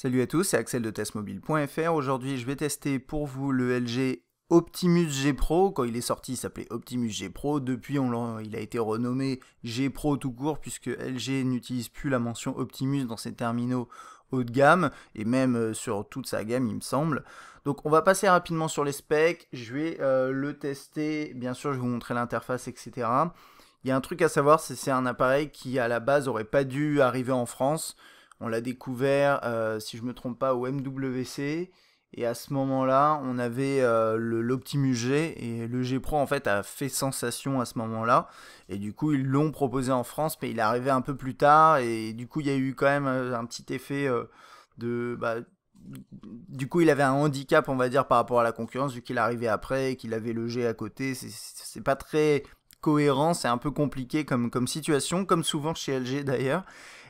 Salut à tous, c'est Axel de testmobile.fr. Aujourd'hui, je vais tester pour vous le LG Optimus G Pro. Quand il est sorti, il s'appelait Optimus G Pro. Depuis, il a été renommé G Pro tout court, puisque LG n'utilise plus la mention Optimus dans ses terminaux haut de gamme, et même sur toute sa gamme, il me semble. Donc, on va passer rapidement sur les specs. Je vais le tester. Bien sûr, je vais vous montrer l'interface, etc. Il y a un truc à savoir, c'est un appareil qui, à la base, aurait pas dû arriver en France. On l'a découvert, si je ne me trompe pas, au MWC. Et à ce moment-là, on avait l'Optimus G. Et le G Pro, en fait, a fait sensation à ce moment-là. Et du coup, ils l'ont proposé en France, mais il est arrivé un peu plus tard. Et du coup, il y a eu quand même un petit effet de... Bah, du coup, il avait un handicap, on va dire, par rapport à la concurrence, vu qu'il arrivait après et qu'il avait le G à côté. C'est pas très cohérent, c'est un peu compliqué comme situation, comme souvent chez LG d'ailleurs.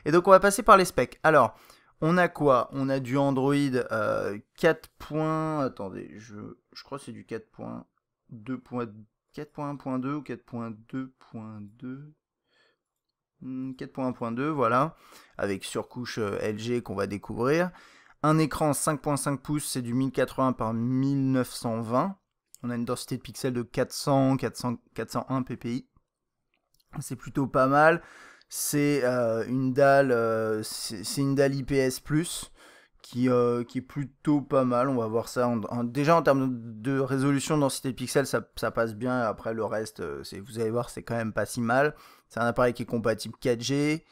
Et donc on va passer par les specs. Alors, on a quoi? On a du Android 4. Attendez, je crois que c'est du 4.2. 4.1.2 ou 4.2.2. 4.1.2, voilà, avec surcouche LG qu'on va découvrir. Un écran 5.5 pouces, c'est du 1080 par 1920. On a une densité de pixels de 401 ppi. C'est plutôt pas mal. C'est une dalle, c'est une dalle IPS+, qui est plutôt pas mal. On va voir ça. Déjà en termes de résolution, densité de pixels, ça passe bien. Après le reste, vous allez voir, c'est quand même pas si mal. C'est un appareil qui est compatible 4G.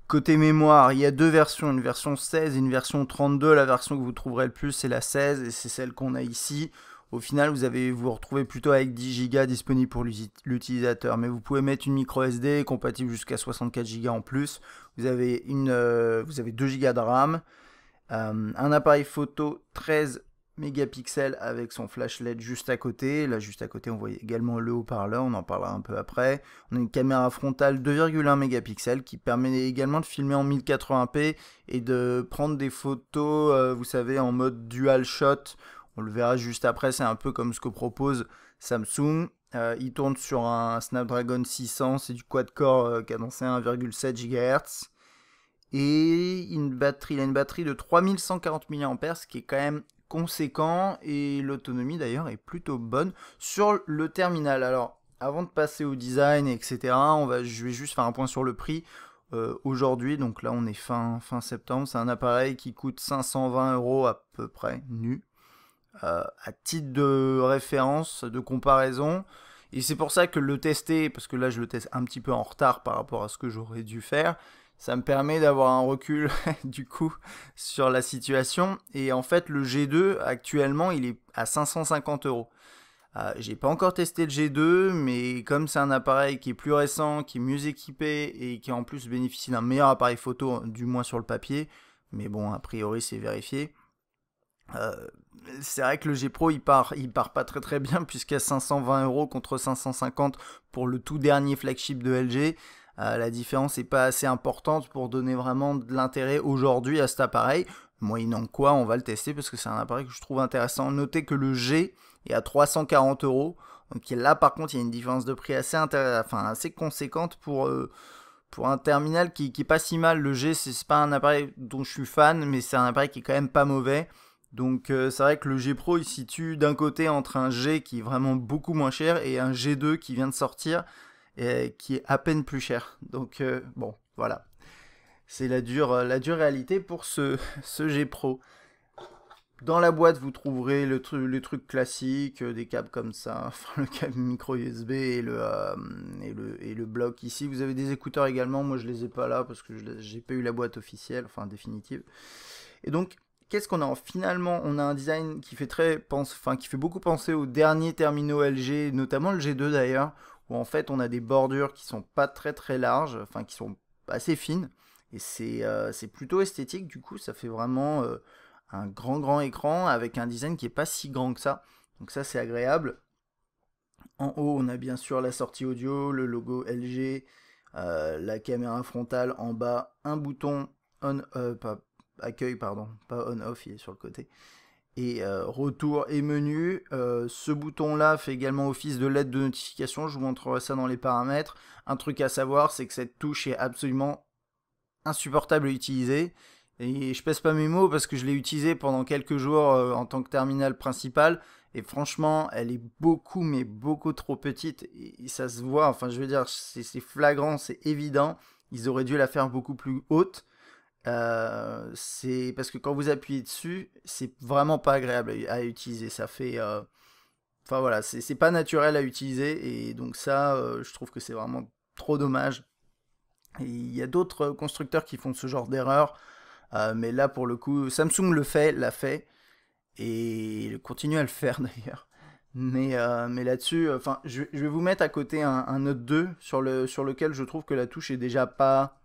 Côté mémoire, il y a deux versions, une version 16 et une version 32. La version que vous trouverez le plus, c'est la 16 et c'est celle qu'on a ici. Au final, vous retrouvez plutôt avec 10 Go disponibles pour l'utilisateur. Mais vous pouvez mettre une micro SD compatible jusqu'à 64 Go en plus. Vous avez 2 Go de RAM. Un appareil photo 13 mégapixels avec son flash LED juste à côté. Là, juste à côté, on voit également le haut-parleur. On en parlera un peu après. On a une caméra frontale 2,1 mégapixels qui permet également de filmer en 1080p et de prendre des photos, vous savez, en mode dual shot. On le verra juste après, c'est un peu comme ce que propose Samsung. Il tourne sur un Snapdragon 600, c'est du quad-core cadencé à 1,7 GHz. Et il a une batterie de 3140 mAh, ce qui est quand même conséquent. Et l'autonomie d'ailleurs est plutôt bonne sur le terminal. Alors, avant de passer au design, etc., je vais juste faire un point sur le prix. Aujourd'hui, donc là on est fin septembre, c'est un appareil qui coûte 520 € à peu près, nu. À titre de référence, de comparaison. Et c'est pour ça que le tester, parce que là je le teste un petit peu en retard par rapport à ce que j'aurais dû faire, ça me permet d'avoir un recul du coup sur la situation. Et en fait le G2 actuellement il est à 550 €. J'ai pas encore testé le G2, mais comme c'est un appareil qui est plus récent, qui est mieux équipé et qui en plus bénéficie d'un meilleur appareil photo, du moins sur le papier, mais bon a priori c'est vérifié. C'est vrai que le G Pro il part pas très bien puisqu'à 520 € contre 550 pour le tout dernier flagship de LG. La différence n'est pas assez importante pour donner vraiment de l'intérêt aujourd'hui à cet appareil. Moyennant quoi, on va le tester parce que c'est un appareil que je trouve intéressant. Notez que le G est à 340 €. Donc là par contre il y a une différence de prix assez conséquente pour un terminal qui est pas si mal. Le G c'est pas un appareil dont je suis fan, mais c'est un appareil qui est quand même pas mauvais. Donc c'est vrai que le G Pro il se situe d'un côté entre un G qui est vraiment beaucoup moins cher et un G2 qui vient de sortir et qui est à peine plus cher. Donc bon, voilà. C'est la dure réalité pour ce G Pro. Dans la boîte, vous trouverez les trucs classiques, des câbles comme ça, enfin, le câble micro USB et le bloc ici. Vous avez des écouteurs également, moi je les ai pas là parce que j'ai pas eu la boîte officielle, enfin définitive. Et donc, qu'est-ce qu'on a? Finalement, on a un design qui fait qui fait beaucoup penser aux derniers terminaux LG, notamment le G2 d'ailleurs, où en fait on a des bordures qui sont pas très larges, enfin qui sont assez fines, et c'est plutôt esthétique. Du coup, ça fait vraiment un grand écran avec un design qui est pas si grand que ça. Donc ça, c'est agréable. En haut, on a bien sûr la sortie audio, le logo LG, la caméra frontale en bas, un bouton accueil, pardon, pas on-off, il est sur le côté. Et retour et menu. Ce bouton-là fait également office de LED de notification. Je vous montrerai ça dans les paramètres. Un truc à savoir, c'est que cette touche est absolument insupportable à utiliser. Et je pèse pas mes mots parce que je l'ai utilisé pendant quelques jours en tant que terminal principal. Et franchement, elle est beaucoup, mais beaucoup trop petite. Et ça se voit, enfin je veux dire, c'est flagrant, c'est évident. Ils auraient dû la faire beaucoup plus haute. C'est parce que quand vous appuyez dessus, c'est vraiment pas agréable à utiliser. Ça fait... Enfin voilà, c'est pas naturel à utiliser. Et donc ça, je trouve que c'est vraiment trop dommage. Et il y a d'autres constructeurs qui font ce genre d'erreur. Mais là, pour le coup, Samsung l'a fait, et il continue à le faire d'ailleurs. Mais là-dessus, enfin, je vais vous mettre à côté un Note 2 sur lequel je trouve que la touche est déjà pas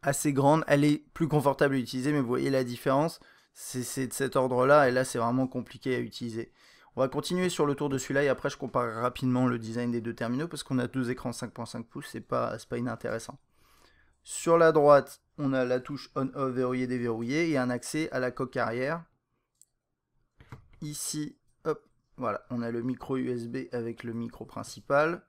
assez grande. Elle est plus confortable à utiliser, mais vous voyez la différence, c'est de cet ordre-là, et là, c'est vraiment compliqué à utiliser. On va continuer sur le tour de celui-là, et après, je compare rapidement le design des deux terminaux, parce qu'on a deux écrans 5.5 pouces, c'est pas inintéressant. Sur la droite, on a la touche on-off verrouillé déverrouillé et un accès à la coque arrière. Ici, hop, voilà, on a le micro USB avec le micro principal.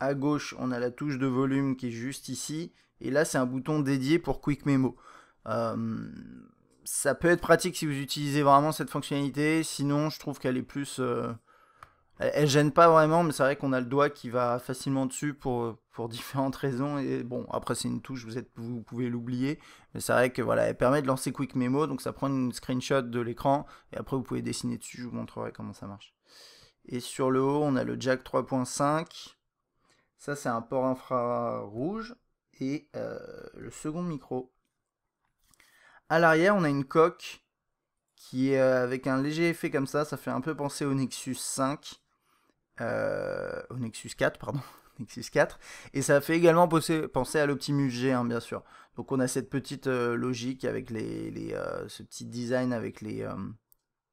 À gauche, on a la touche de volume qui est juste ici. Et là, c'est un bouton dédié pour Quick Memo. Ça peut être pratique si vous utilisez vraiment cette fonctionnalité. Sinon, je trouve qu'elle est plus... elle gêne pas vraiment, mais c'est vrai qu'on a le doigt qui va facilement dessus pour différentes raisons. Et bon, après c'est une touche, vous pouvez l'oublier. Mais c'est vrai que voilà, elle permet de lancer Quick Memo, donc ça prend une screenshot de l'écran. Et après vous pouvez dessiner dessus, je vous montrerai comment ça marche. Et sur le haut, on a le jack 3.5. Ça c'est un port infrarouge. Et le second micro. À l'arrière, on a une coque qui est avec un léger effet comme ça fait un peu penser au Nexus 5. Au Nexus 4, pardon, Nexus 4, et ça fait également penser à l'Optimus G, hein, bien sûr. Donc on a cette petite logique avec ce petit design avec les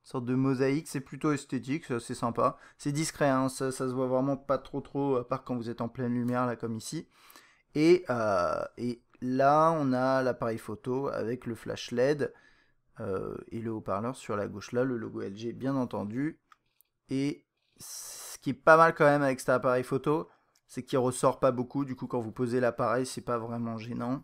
sortes de mosaïques, c'est plutôt esthétique, c'est sympa, c'est discret, hein, ça se voit vraiment pas trop, à part quand vous êtes en pleine lumière, là comme ici. Et là on a l'appareil photo avec le flash LED et le haut-parleur sur la gauche là, le logo LG bien entendu, et ce qui est pas mal quand même avec cet appareil photo, c'est qu'il ressort pas beaucoup, du coup quand vous posez l'appareil, c'est pas vraiment gênant.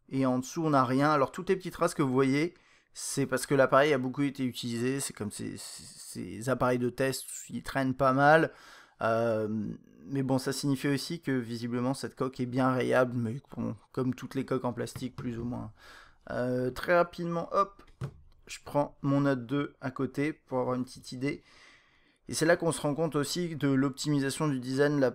Et en dessous, on n'a rien. Alors toutes les petites traces que vous voyez, c'est parce que l'appareil a beaucoup été utilisé, c'est comme ces appareils de test, ils traînent pas mal. Euh, mais bon, ça signifie aussi que visiblement cette coque est bien rayable, mais bon, comme toutes les coques en plastique, plus ou moins. Très rapidement, hop, je prends mon Note 2 à côté pour avoir une petite idée. Et c'est là qu'on se rend compte aussi de l'optimisation du design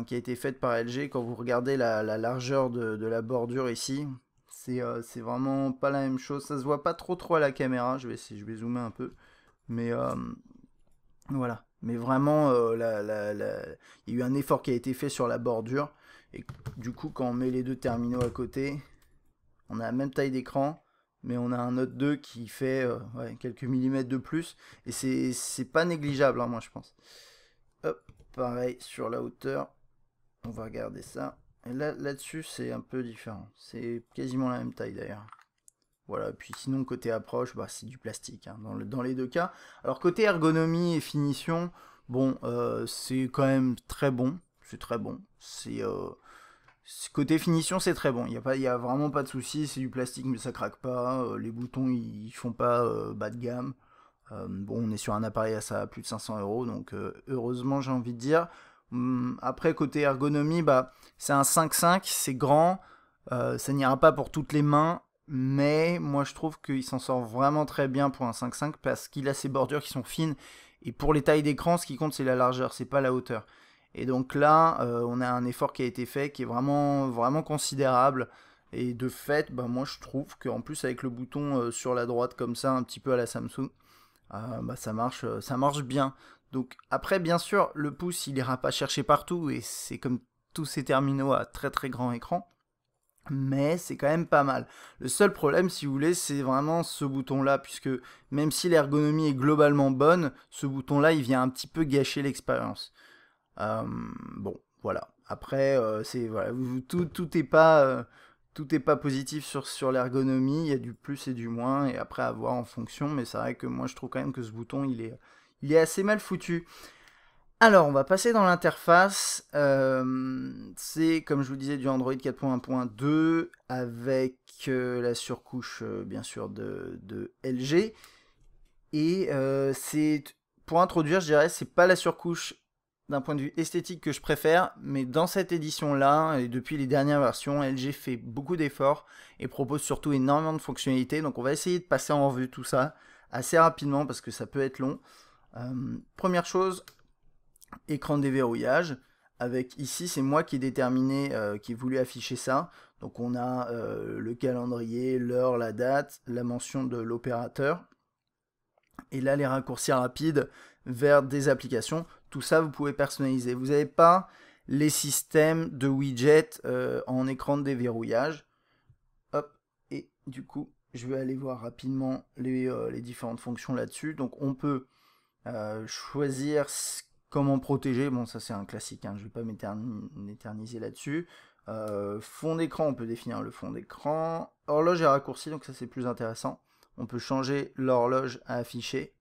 qui a été faite par LG. Quand vous regardez la largeur de la bordure ici, c'est vraiment pas la même chose. Ça se voit pas trop à la caméra. Je vais zoomer un peu. Mais voilà. Mais vraiment, il y a eu un effort qui a été fait sur la bordure. Et du coup, quand on met les deux terminaux à côté, on a la même taille d'écran, mais on a un Note 2 qui fait quelques millimètres de plus, et c'est pas négligeable, hein, moi je pense. Hop, pareil sur la hauteur, on va regarder ça. Et là-dessus, c'est un peu différent, c'est quasiment la même taille d'ailleurs. Voilà, puis sinon côté approche, bah, c'est du plastique, hein, dans les deux cas. Alors côté ergonomie et finition, bon, c'est quand même très bon, c'est très bon, côté finition, c'est très bon. Il y a vraiment pas de souci. C'est du plastique, mais ça craque pas. Les boutons, ils font pas bas de gamme. Bon, on est sur un appareil à plus de 500 euros, donc heureusement, j'ai envie de dire. Après, côté ergonomie, bah, c'est un 5.5, c'est grand. Ça n'ira pas pour toutes les mains, mais moi, je trouve qu'il s'en sort vraiment très bien pour un 5.5 parce qu'il a ses bordures qui sont fines. Et pour les tailles d'écran, ce qui compte, c'est la largeur, c'est pas la hauteur. Et donc là, on a un effort qui a été fait qui est vraiment considérable. Et de fait, bah, moi je trouve qu'en plus avec le bouton sur la droite comme ça, un petit peu à la Samsung, bah, ça marche bien. Donc après, bien sûr, le pouce il ira pas chercher partout et c'est comme tous ces terminaux à très grand écran. Mais c'est quand même pas mal. Le seul problème, si vous voulez, c'est vraiment ce bouton-là, puisque même si l'ergonomie est globalement bonne, ce bouton-là, il vient un petit peu gâcher l'expérience. Bon, voilà. Après, voilà, tout est pas positif sur l'ergonomie. Il y a du plus et du moins, et après à voir en fonction. Mais c'est vrai que moi, je trouve quand même que ce bouton, il est assez mal foutu. Alors, on va passer dans l'interface. C'est, comme je vous disais, du Android 4.1.2 avec la surcouche, bien sûr, de LG. Et c'est, pour introduire, je dirais, c'est pas la surcouche d'un point de vue esthétique que je préfère, mais dans cette édition-là, et depuis les dernières versions, LG fait beaucoup d'efforts et propose surtout énormément de fonctionnalités. Donc, on va essayer de passer en revue tout ça assez rapidement parce que ça peut être long. Première chose, écran de déverrouillage. Avec ici, c'est moi qui ai déterminé, qui ai voulu afficher ça. Donc on a le calendrier, l'heure, la date, la mention de l'opérateur. Et là, les raccourcis rapides vers des applications. Tout ça, vous pouvez personnaliser. Vous n'avez pas les systèmes de widgets en écran de déverrouillage. Hop, et du coup, je vais aller voir rapidement les différentes fonctions là-dessus. Donc on peut choisir comment protéger, bon ça c'est un classique, hein, je ne vais pas m'éterniser là-dessus. Fond d'écran, on peut définir le fond d'écran. Horloge et raccourci, donc ça c'est plus intéressant. On peut changer l'horloge à afficher.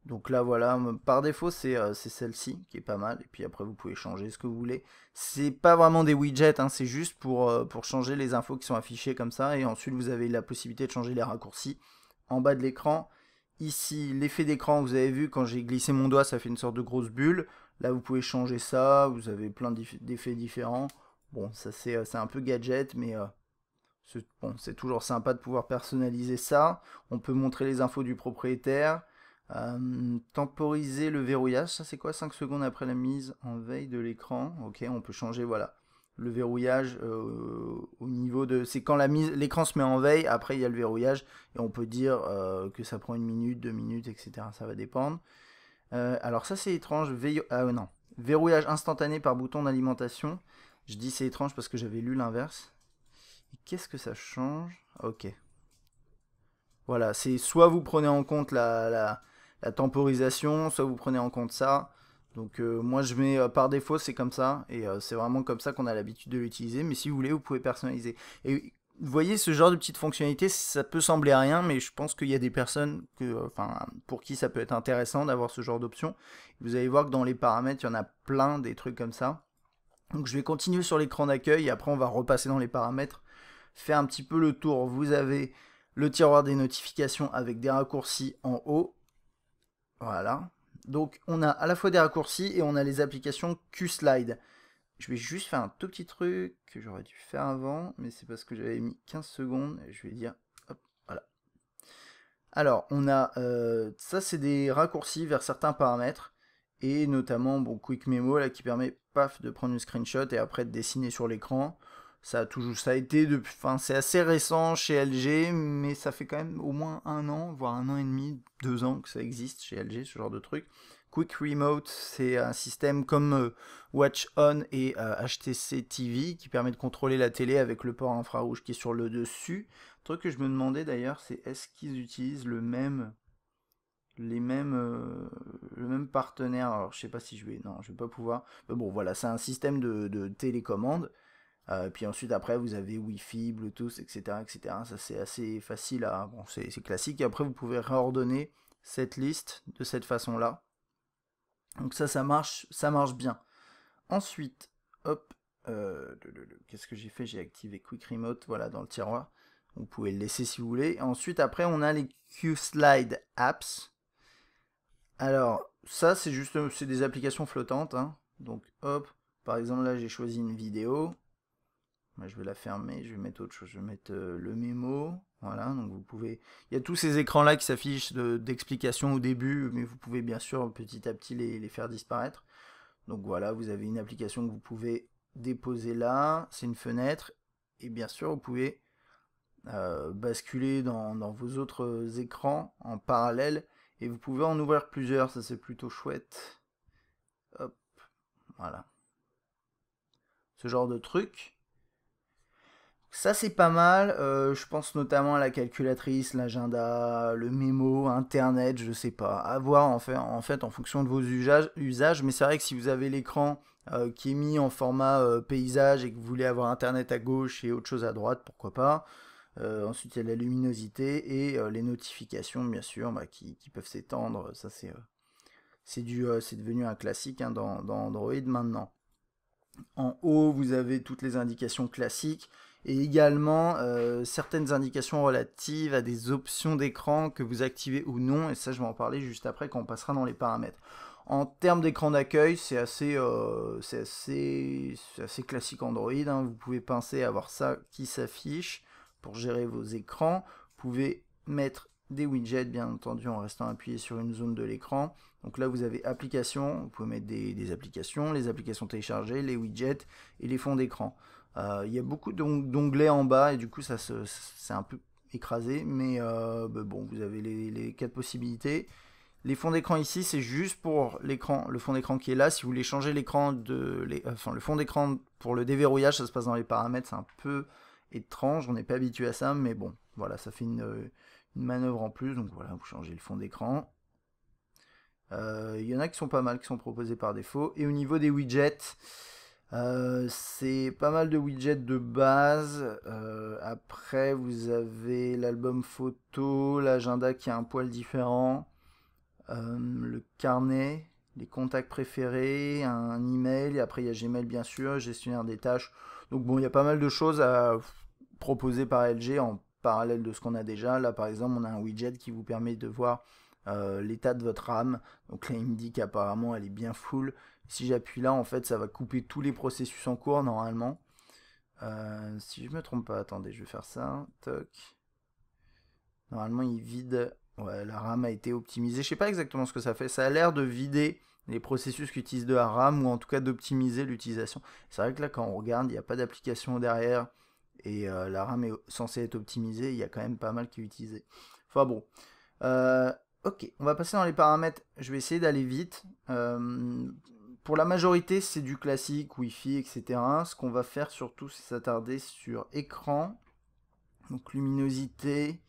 Donc là voilà, par défaut c'est celle-ci qui est pas mal. Et puis après vous pouvez changer ce que vous voulez. C'est pas vraiment des widgets, hein, c'est juste pour changer les infos qui sont affichées comme ça. Et ensuite vous avez la possibilité de changer les raccourcis en bas de l'écran. Ici, l'effet d'écran, vous avez vu, quand j'ai glissé mon doigt, ça fait une sorte de grosse bulle. Là, vous pouvez changer ça, vous avez plein d'effets différents. Bon, ça c'est un peu gadget, mais bon, c'est toujours sympa de pouvoir personnaliser ça. On peut montrer les infos du propriétaire. Temporiser le verrouillage, ça c'est quoi? 5 secondes après la mise en veille de l'écran. Ok, on peut changer, voilà. Le verrouillage au niveau de... C'est quand l'écran se met en veille, après il y a le verrouillage, et on peut dire que ça prend 1 minute, 2 minutes, etc. Ça va dépendre. Alors ça c'est étrange, ah non. Verrouillage instantané par bouton d'alimentation. Je dis c'est étrange parce que j'avais lu l'inverse. Qu'est-ce que ça change? Ok. Voilà, c'est soit vous prenez en compte la temporisation, soit vous prenez en compte ça. Donc moi je mets par défaut c'est comme ça, et c'est vraiment comme ça qu'on a l'habitude de l'utiliser, mais si vous voulez vous pouvez personnaliser. Et vous voyez ce genre de petites fonctionnalités, ça peut sembler à rien, mais je pense qu'il y a des personnes pour qui ça peut être intéressant d'avoir ce genre d'option. Vous allez voir que dans les paramètres, il y en a plein des trucs comme ça. Donc je vais continuer sur l'écran d'accueil, et après on va repasser dans les paramètres, faire un petit peu le tour. Vous avez le tiroir des notifications avec des raccourcis en haut. Voilà. Donc on a à la fois des raccourcis et on a les applications Q-Slide. Je vais juste faire un tout petit truc que j'aurais dû faire avant, mais c'est parce que j'avais mis 15 secondes. Et je vais dire, hop, voilà. Alors, on a, ça c'est des raccourcis vers certains paramètres, et notamment, bon, Quick Memo, là, qui permet, paf, de prendre une screenshot et après de dessiner sur l'écran. Ça a été depuis, enfin, c'est assez récent chez LG, mais ça fait quand même au moins 1 an, voire 1 an et demi, 2 ans que ça existe chez LG, ce genre de truc. Quick Remote, c'est un système comme Watch On et HTC TV qui permet de contrôler la télé avec le port infrarouge qui est sur le dessus. Un truc que je me demandais d'ailleurs, c'est est-ce qu'ils utilisent le même partenaire. Alors je sais pas si non, je vais pas pouvoir. Mais bon, voilà, c'est un système de télécommande. Puis ensuite, après, vous avez Wi-Fi, Bluetooth, etc., etc. Ça, c'est assez facile à. Bon, c'est classique. Et après, vous pouvez réordonner cette liste de cette façon-là. Donc ça marche bien. Ensuite, hop, qu'est-ce que j'ai fait? J'ai activé Quick Remote, voilà, dans le tiroir. Vous pouvez le laisser si vous voulez. Ensuite, après, on a les Q-Slide Apps. Alors, ça, c'est des applications flottantes, hein. Donc, hop, par exemple, là, j'ai choisi une vidéo. Moi, je vais la fermer, je vais mettre autre chose. Je vais mettre le mémo. Voilà, donc vous pouvez... Il y a tous ces écrans-là qui s'affichent d'explications au début, mais vous pouvez bien sûr petit à petit les faire disparaître. Donc voilà, vous avez une application que vous pouvez déposer là, c'est une fenêtre, et bien sûr vous pouvez basculer dans vos autres écrans en parallèle, et vous pouvez en ouvrir plusieurs, ça c'est plutôt chouette. Hop, voilà. Ce genre de truc. Ça c'est pas mal, je pense notamment à la calculatrice, l'agenda, le mémo, internet, je sais pas, à voir en fait en fonction de vos usages, mais c'est vrai que si vous avez l'écran qui est mis en format paysage et que vous voulez avoir internet à gauche et autre chose à droite, pourquoi pas. Ensuite il y a la luminosité et les notifications bien sûr qui peuvent s'étendre, ça c'est devenu un classique hein, dans Android maintenant. En haut, vous avez toutes les indications classiques et également certaines indications relatives à des options d'écran que vous activez ou non, et ça je vais en parler juste après quand on passera dans les paramètres. En termes d'écran d'accueil, c'est assez classique Android, hein. Vous pouvez penser à avoir ça qui s'affiche pour gérer vos écrans. Vous pouvez mettre des widgets, bien entendu, en restant appuyé sur une zone de l'écran. Donc là, vous avez applications, vous pouvez mettre des applications, les applications téléchargées, les widgets et les fonds d'écran. Il y a beaucoup d'onglets en bas et du coup, c'est un peu écrasé, mais bon, vous avez les 4 possibilités. Les fonds d'écran ici, c'est juste pour l'écran, le fond d'écran qui est là. Si vous voulez changer l'écran le fond d'écran pour le déverrouillage, ça se passe dans les paramètres, c'est un peu étrange, on n'est pas habitué à ça, mais bon, voilà, ça fait une manœuvre en plus, donc voilà, vous changez le fond d'écran. Il y en a qui sont pas mal, qui sont proposés par défaut. Et au niveau des widgets, c'est pas mal de widgets de base. Après, vous avez l'album photo, l'agenda qui est un poil différent, le carnet, les contacts préférés, un email, et après il y a Gmail bien sûr, gestionnaire des tâches. Donc bon, il y a pas mal de choses à proposer par LG en parallèle de ce qu'on a déjà. Là par exemple, on a un widget qui vous permet de voir l'état de votre RAM. Donc là il me dit qu'apparemment elle est bien full. Si j'appuie là, en fait ça va couper tous les processus en cours normalement. Si je me trompe pas, attendez, je vais faire ça. Toc. Normalement il vide. Ouais, la RAM a été optimisée. Je sais pas exactement ce que ça fait. Ça a l'air de vider les processus qui utilisent de la RAM ou en tout cas d'optimiser l'utilisation. C'est vrai que là, quand on regarde, il n'y a pas d'application derrière et la RAM est censée être optimisée. Il y a quand même pas mal qui est utilisé. Enfin bon. Ok, on va passer dans les paramètres. Je vais essayer d'aller vite. Pour la majorité, c'est du classique, Wi-Fi, etc. Ce qu'on va faire surtout, c'est s'attarder sur écran. Donc luminosité.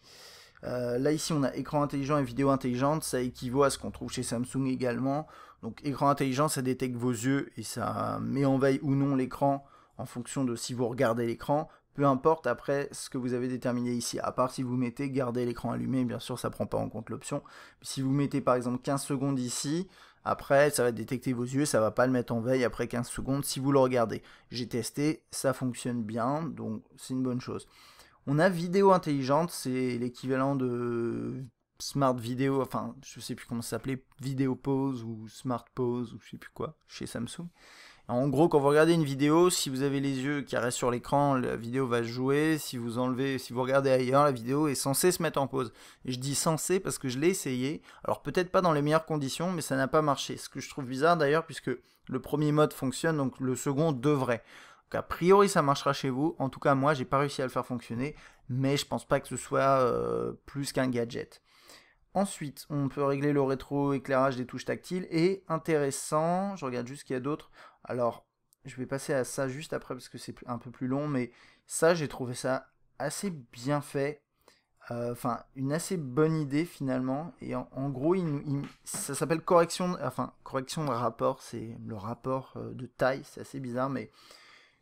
Là ici on a écran intelligent et vidéo intelligente, ça équivaut à ce qu'on trouve chez Samsung également. Donc écran intelligent, ça détecte vos yeux et ça met en veille ou non l'écran en fonction de si vous regardez l'écran. Peu importe après ce que vous avez déterminé ici, à part si vous mettez garder l'écran allumé, bien sûr ça prend pas en compte l'option. Si vous mettez par exemple 15 secondes ici, après ça va détecter vos yeux, ça va pas le mettre en veille après 15 secondes si vous le regardez. J'ai testé, ça fonctionne bien, donc c'est une bonne chose. On a vidéo intelligente, c'est l'équivalent de smart vidéo, enfin je sais plus comment ça s'appelait, vidéo pause ou smart pause ou je sais plus quoi, chez Samsung. En gros, quand vous regardez une vidéo, si vous avez les yeux qui restent sur l'écran, la vidéo va jouer. Si vous regardez ailleurs, la vidéo est censée se mettre en pause. Et je dis censé parce que je l'ai essayé. Alors peut-être pas dans les meilleures conditions, mais ça n'a pas marché. Ce que je trouve bizarre d'ailleurs, puisque le premier mode fonctionne, donc le second devrait. Donc a priori ça marchera chez vous. En tout cas moi j'ai pas réussi à le faire fonctionner, mais je pense pas que ce soit plus qu'un gadget. Ensuite, on peut régler le rétro-éclairage des touches tactiles. Et intéressant, je regarde juste ce qu'il y a d'autre. Alors, je vais passer à ça juste après parce que c'est un peu plus long, mais ça, j'ai trouvé ça assez bien fait. Enfin, une assez bonne idée finalement. Et en gros, ça s'appelle correction de rapport. C'est le rapport de taille, c'est assez bizarre, mais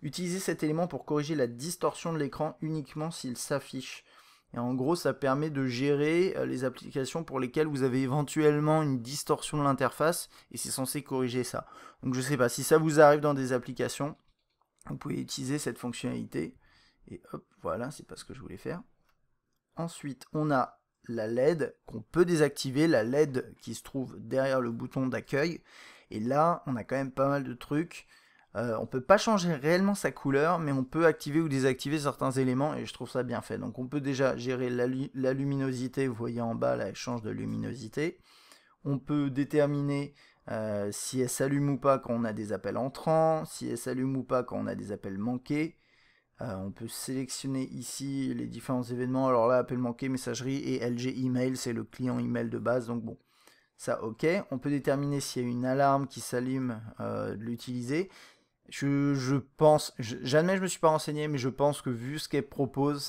utilisez cet élément pour corriger la distorsion de l'écran uniquement s'il s'affiche. Et en gros, ça permet de gérer les applications pour lesquelles vous avez éventuellement une distorsion de l'interface et c'est censé corriger ça. Donc je sais pas, si ça vous arrive dans des applications, vous pouvez utiliser cette fonctionnalité. Et hop, voilà, c'est pas ce que je voulais faire. Ensuite, on a la LED qu'on peut désactiver, la LED qui se trouve derrière le bouton d'accueil. Et là, on a quand même pas mal de trucs. On peut pas changer réellement sa couleur, mais on peut activer ou désactiver certains éléments et je trouve ça bien fait. Donc on peut déjà gérer la luminosité, vous voyez en bas là, elle change de luminosité. On peut déterminer si elle s'allume ou pas quand on a des appels entrants, si elle s'allume ou pas quand on a des appels manqués. On peut sélectionner ici les différents événements. Alors là, appel manqué, messagerie et LG Email, c'est le client email de base, donc bon. Ça, ok. On peut déterminer s'il y a une alarme qui s'allume de l'utiliser. Je pense, jamais je me suis pas renseigné, mais je pense que vu ce qu'elle propose,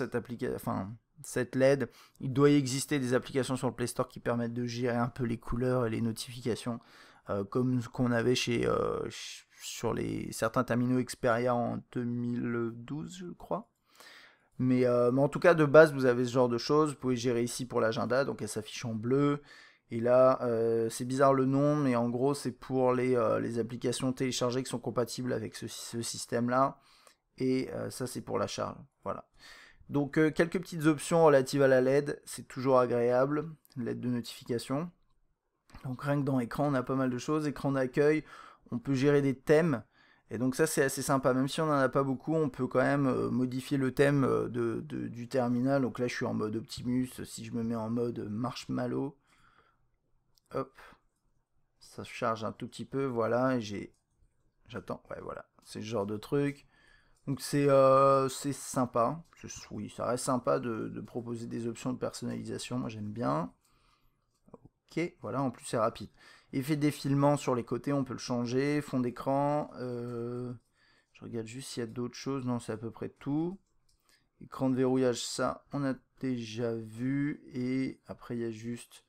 cette LED, il doit y exister des applications sur le Play Store qui permettent de gérer un peu les couleurs et les notifications, comme ce qu'on avait sur certains terminaux Xperia en 2012, je crois. Mais en tout cas, de base, vous avez ce genre de choses. Vous pouvez gérer ici pour l'agenda, donc elle s'affiche en bleu. Et là, c'est bizarre le nom, mais en gros, c'est pour les applications téléchargées qui sont compatibles avec ce système-là. Et ça, c'est pour la charge. Voilà. Donc, quelques petites options relatives à la LED. C'est toujours agréable. LED de notification. Donc, rien que dans écran, on a pas mal de choses. Écran d'accueil, on peut gérer des thèmes. Et donc ça c'est assez sympa, même si on n'en a pas beaucoup, on peut quand même modifier le thème du terminal. Donc là je suis en mode Optimus, si je me mets en mode Marshmallow, hop, ça charge un tout petit peu, voilà, et j'attends, ouais voilà, c'est ce genre de truc. Donc c'est sympa, oui ça reste sympa de proposer des options de personnalisation, moi j'aime bien. Ok, voilà, en plus c'est rapide. Effet défilement sur les côtés, on peut le changer, fond d'écran, je regarde juste s'il y a d'autres choses, non c'est à peu près tout. Écran de verrouillage, ça on a déjà vu, et après il y a juste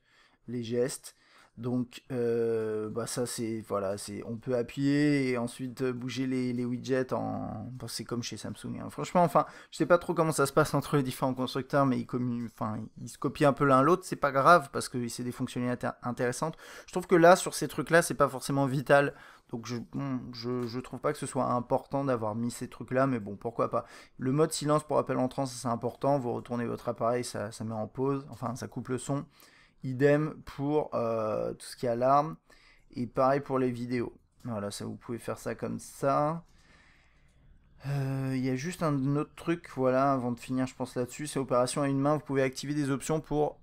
les gestes. Donc bah ça c'est voilà, on peut appuyer et ensuite bouger les widgets bon, c'est comme chez Samsung, hein. Franchement, enfin je sais pas trop comment ça se passe entre les différents constructeurs, mais ils se copient un peu l'un l'autre. C'est pas grave parce que c'est des fonctionnalités intéressantes. Je trouve que là sur ces trucs là c'est pas forcément vital. Donc je trouve pas que ce soit important d'avoir mis ces trucs là, mais bon pourquoi pas. Le mode silence pour appel entrant, ça c'est important. Vous retournez votre appareil, ça met en pause, enfin ça coupe le son. Idem pour tout ce qui est alarme. Et pareil pour les vidéos. Voilà, ça vous pouvez faire ça comme ça. Il y a juste un autre truc, voilà, avant de finir, je pense là-dessus, c'est opération à une main. Vous pouvez activer des options pour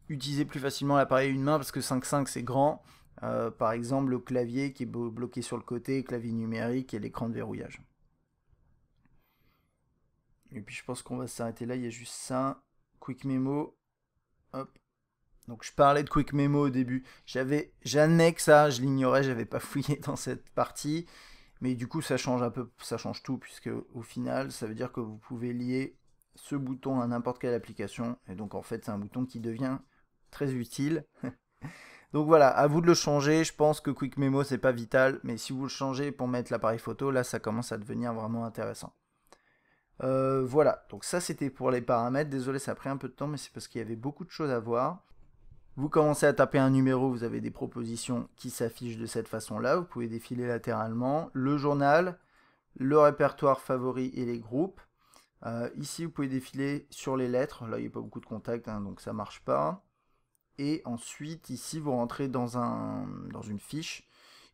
utiliser plus facilement l'appareil à une main parce que 5.5 c'est grand. Par exemple, le clavier qui est bloqué sur le côté, clavier numérique et l'écran de verrouillage. Et puis je pense qu'on va s'arrêter là, il y a juste ça. Quick Memo. Hop. Donc je parlais de Quick Memo au début. J'admets que ça, je l'ignorais, j'avais pas fouillé dans cette partie. Mais du coup, ça change un peu, ça change tout, puisque au final, ça veut dire que vous pouvez lier ce bouton à n'importe quelle application. Et donc en fait, c'est un bouton qui devient très utile. Donc voilà, à vous de le changer. Je pense que Quick Memo, c'est pas vital. Mais si vous le changez pour mettre l'appareil photo, là, ça commence à devenir vraiment intéressant. Voilà, donc ça c'était pour les paramètres. Désolé, ça a pris un peu de temps, mais c'est parce qu'il y avait beaucoup de choses à voir. Vous commencez à taper un numéro, vous avez des propositions qui s'affichent de cette façon-là. Vous pouvez défiler latéralement. Le journal, le répertoire favori et les groupes. Ici, vous pouvez défiler sur les lettres. Là, il n'y a pas beaucoup de contacts, hein, donc ça ne marche pas. Et ensuite, ici, vous rentrez dans une fiche.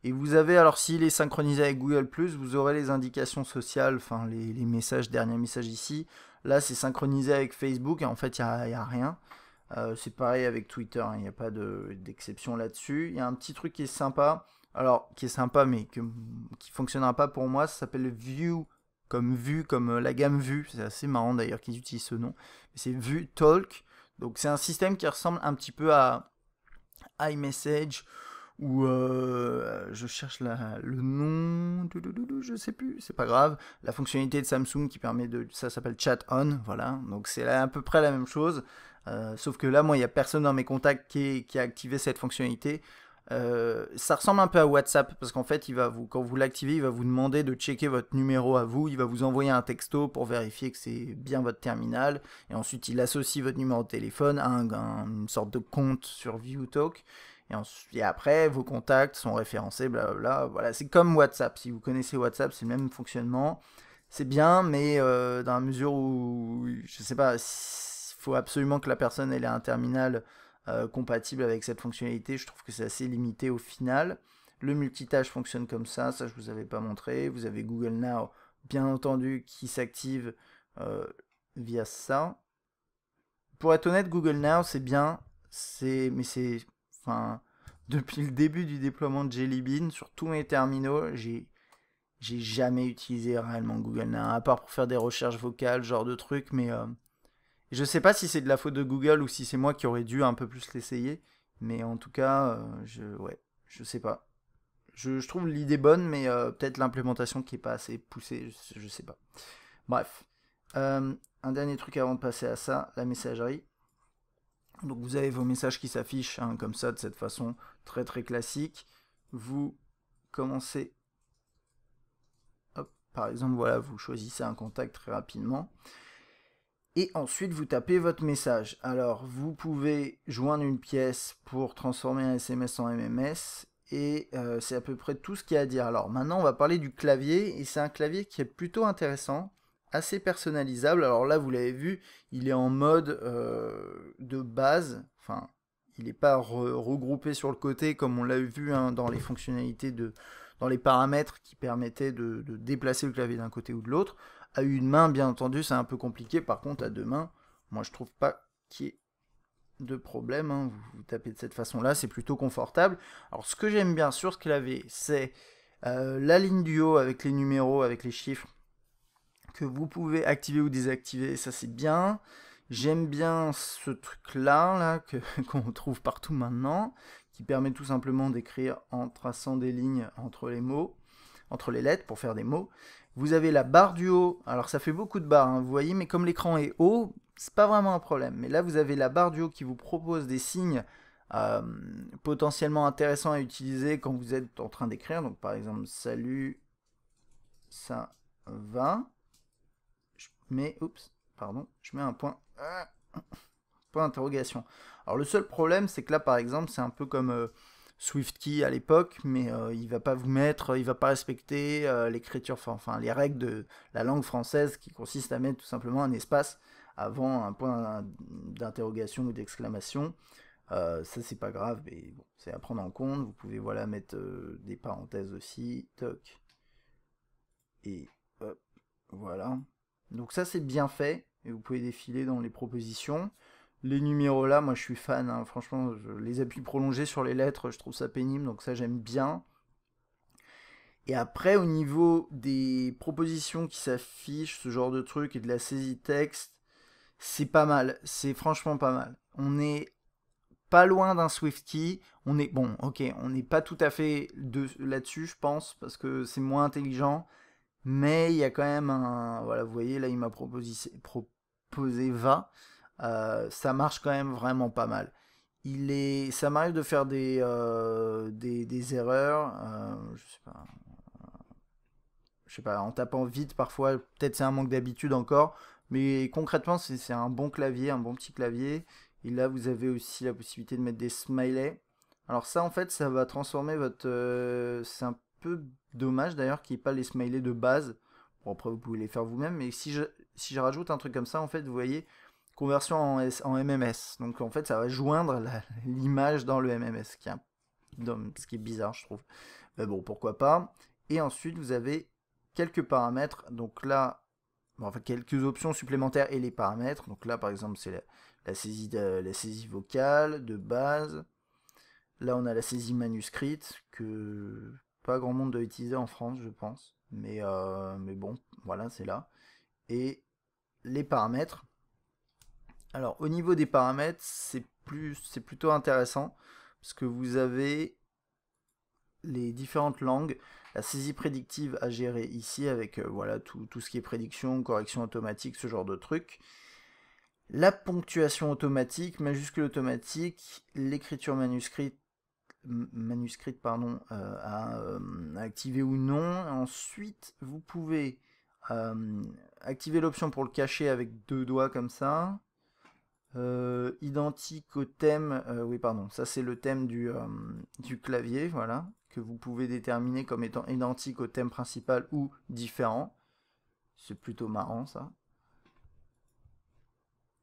Et vous avez, alors s'il est synchronisé avec Google+, vous aurez les indications sociales, enfin les messages, derniers messages ici. Là, c'est synchronisé avec Facebook et en fait, il n'y a rien. C'est pareil avec Twitter, hein, il n'y a pas d'exception là-dessus. Il y a un petit truc qui est sympa, alors qui est sympa mais qui fonctionnera pas pour moi, ça s'appelle View, comme vue, comme la gamme vue. C'est assez marrant d'ailleurs qu'ils utilisent ce nom. C'est View Talk, donc c'est un système qui ressemble un petit peu à iMessage, ou je cherche le nom, je sais plus, c'est pas grave. La fonctionnalité de Samsung qui permet ça s'appelle Chat On, voilà. Donc c'est à peu près la même chose. Sauf que là, moi, il n'y a personne dans mes contacts qui a activé cette fonctionnalité. Ça ressemble un peu à WhatsApp parce qu'en fait, quand vous l'activez, il va vous demander de checker votre numéro à vous. Il va vous envoyer un texto pour vérifier que c'est bien votre terminal. Et ensuite, il associe votre numéro de téléphone à une sorte de compte sur ViewTalk. Et après, vos contacts sont référencés, blablabla. Voilà, c'est comme WhatsApp. Si vous connaissez WhatsApp, c'est le même fonctionnement. C'est bien, mais dans la mesure où, je sais pas, il faut absolument que la personne ait un terminal compatible avec cette fonctionnalité. Je trouve que c'est assez limité au final. Le multitâche fonctionne comme ça je vous avais pas montré. Vous avez Google Now, bien entendu, qui s'active via ça. Pour être honnête, Google Now, c'est bien, enfin, depuis le début du déploiement de Jelly Bean, sur tous mes terminaux, j'ai jamais utilisé réellement Google Now, à part pour faire des recherches vocales, genre de trucs, mais je sais pas si c'est de la faute de Google ou si c'est moi qui aurais dû un peu plus l'essayer, mais en tout cas, ouais, je sais pas. Je trouve l'idée bonne, mais peut-être l'implémentation qui est pas assez poussée, je sais pas. Bref. Un dernier truc avant de passer à ça, la messagerie. Donc vous avez vos messages qui s'affichent hein, comme ça, de cette façon très très classique. Vous commencez, hop, par exemple, voilà, vous choisissez un contact très rapidement. Et ensuite, vous tapez votre message. Alors, vous pouvez joindre une pièce pour transformer un SMS en MMS. Et c'est à peu près tout ce qu'il y a à dire. Alors, maintenant, on va parler du clavier. Et c'est un clavier qui est plutôt intéressant, assez personnalisable. Alors là, vous l'avez vu, il est en mode de base. Enfin, il n'est pas regroupé sur le côté comme on l'a vu hein, dans les fonctionnalités dans les paramètres qui permettaient de déplacer le clavier d'un côté ou de l'autre. À une main, bien entendu, c'est un peu compliqué. Par contre, à deux mains, moi, je trouve pas qu'il y ait de problème. Hein. Vous tapez de cette façon-là, c'est plutôt confortable. Alors, ce que j'aime bien sur ce clavier, c'est la ligne du haut avec les numéros, avec les chiffres, que vous pouvez activer ou désactiver. Ça, c'est bien. J'aime bien ce truc-là, qu'on trouve partout maintenant, qui permet tout simplement d'écrire en traçant des lignes entre les mots, entre les lettres pour faire des mots. Vous avez la barre du haut, alors ça fait beaucoup de barres, hein, vous voyez, mais comme l'écran est haut, c'est pas vraiment un problème. Mais là, vous avez la barre du haut qui vous propose des signes potentiellement intéressants à utiliser quand vous êtes en train d'écrire. Donc par exemple, salut, ça va. Je mets un point d'interrogation. Alors le seul problème, c'est que là, par exemple, c'est un peu comme SwiftKey à l'époque, mais il va pas il va pas respecter l'écriture, enfin les règles de la langue française qui consiste à mettre tout simplement un espace avant un point d'interrogation ou d'exclamation. Ça c'est pas grave, mais bon, c'est à prendre en compte. Vous pouvez voilà mettre des parenthèses aussi, toc, et hop, voilà. Donc ça c'est bien fait, et vous pouvez défiler dans les propositions. Les numéros là, moi je suis fan, hein. Franchement, les appuis prolongés sur les lettres, je trouve ça pénible, donc ça j'aime bien. Et après, au niveau des propositions qui s'affichent, ce genre de truc, et de la saisie texte, c'est pas mal, c'est franchement pas mal. On est pas loin d'un SwiftKey, on est, bon, ok, on n'est pas tout à fait là-dessus, je pense, parce que c'est moins intelligent, mais il y a quand même un, voilà, vous voyez, là il m'a proposé va. Ça marche quand même vraiment pas mal. Ça m'arrive de faire des erreurs, je sais pas, en tapant vite parfois, peut-être c'est un manque d'habitude encore, mais concrètement c'est un bon clavier, un bon petit clavier. Et là vous avez aussi la possibilité de mettre des smileys. Alors ça en fait ça va transformer votre... c'est un peu dommage d'ailleurs qu'il n'y ait pas les smileys de base. Bon après vous pouvez les faire vous-même, mais si je rajoute un truc comme ça en fait vous voyez, conversion en MMS. Donc en fait ça va joindre l'image dans le MMS, ce qui est bizarre je trouve. Mais bon pourquoi pas. Et ensuite vous avez quelques paramètres. Donc là, enfin quelques options supplémentaires et les paramètres. Donc là, par exemple, c'est la saisie vocale de base. Là, on a la saisie manuscrite que pas grand monde doit utiliser en France, je pense. Mais bon, voilà, c'est là. Et les paramètres. Alors, au niveau des paramètres, c'est plutôt intéressant parce que vous avez les différentes langues, la saisie prédictive à gérer ici avec voilà tout ce qui est prédiction, correction automatique, ce genre de trucs. La ponctuation automatique, majuscule automatique, l'écriture manuscrite à activer ou non. Ensuite, vous pouvez activer l'option pour le cacher avec deux doigts comme ça. Identique au thème, oui pardon, ça c'est le thème du clavier, voilà, que vous pouvez déterminer comme étant identique au thème principal ou différent. C'est plutôt marrant ça.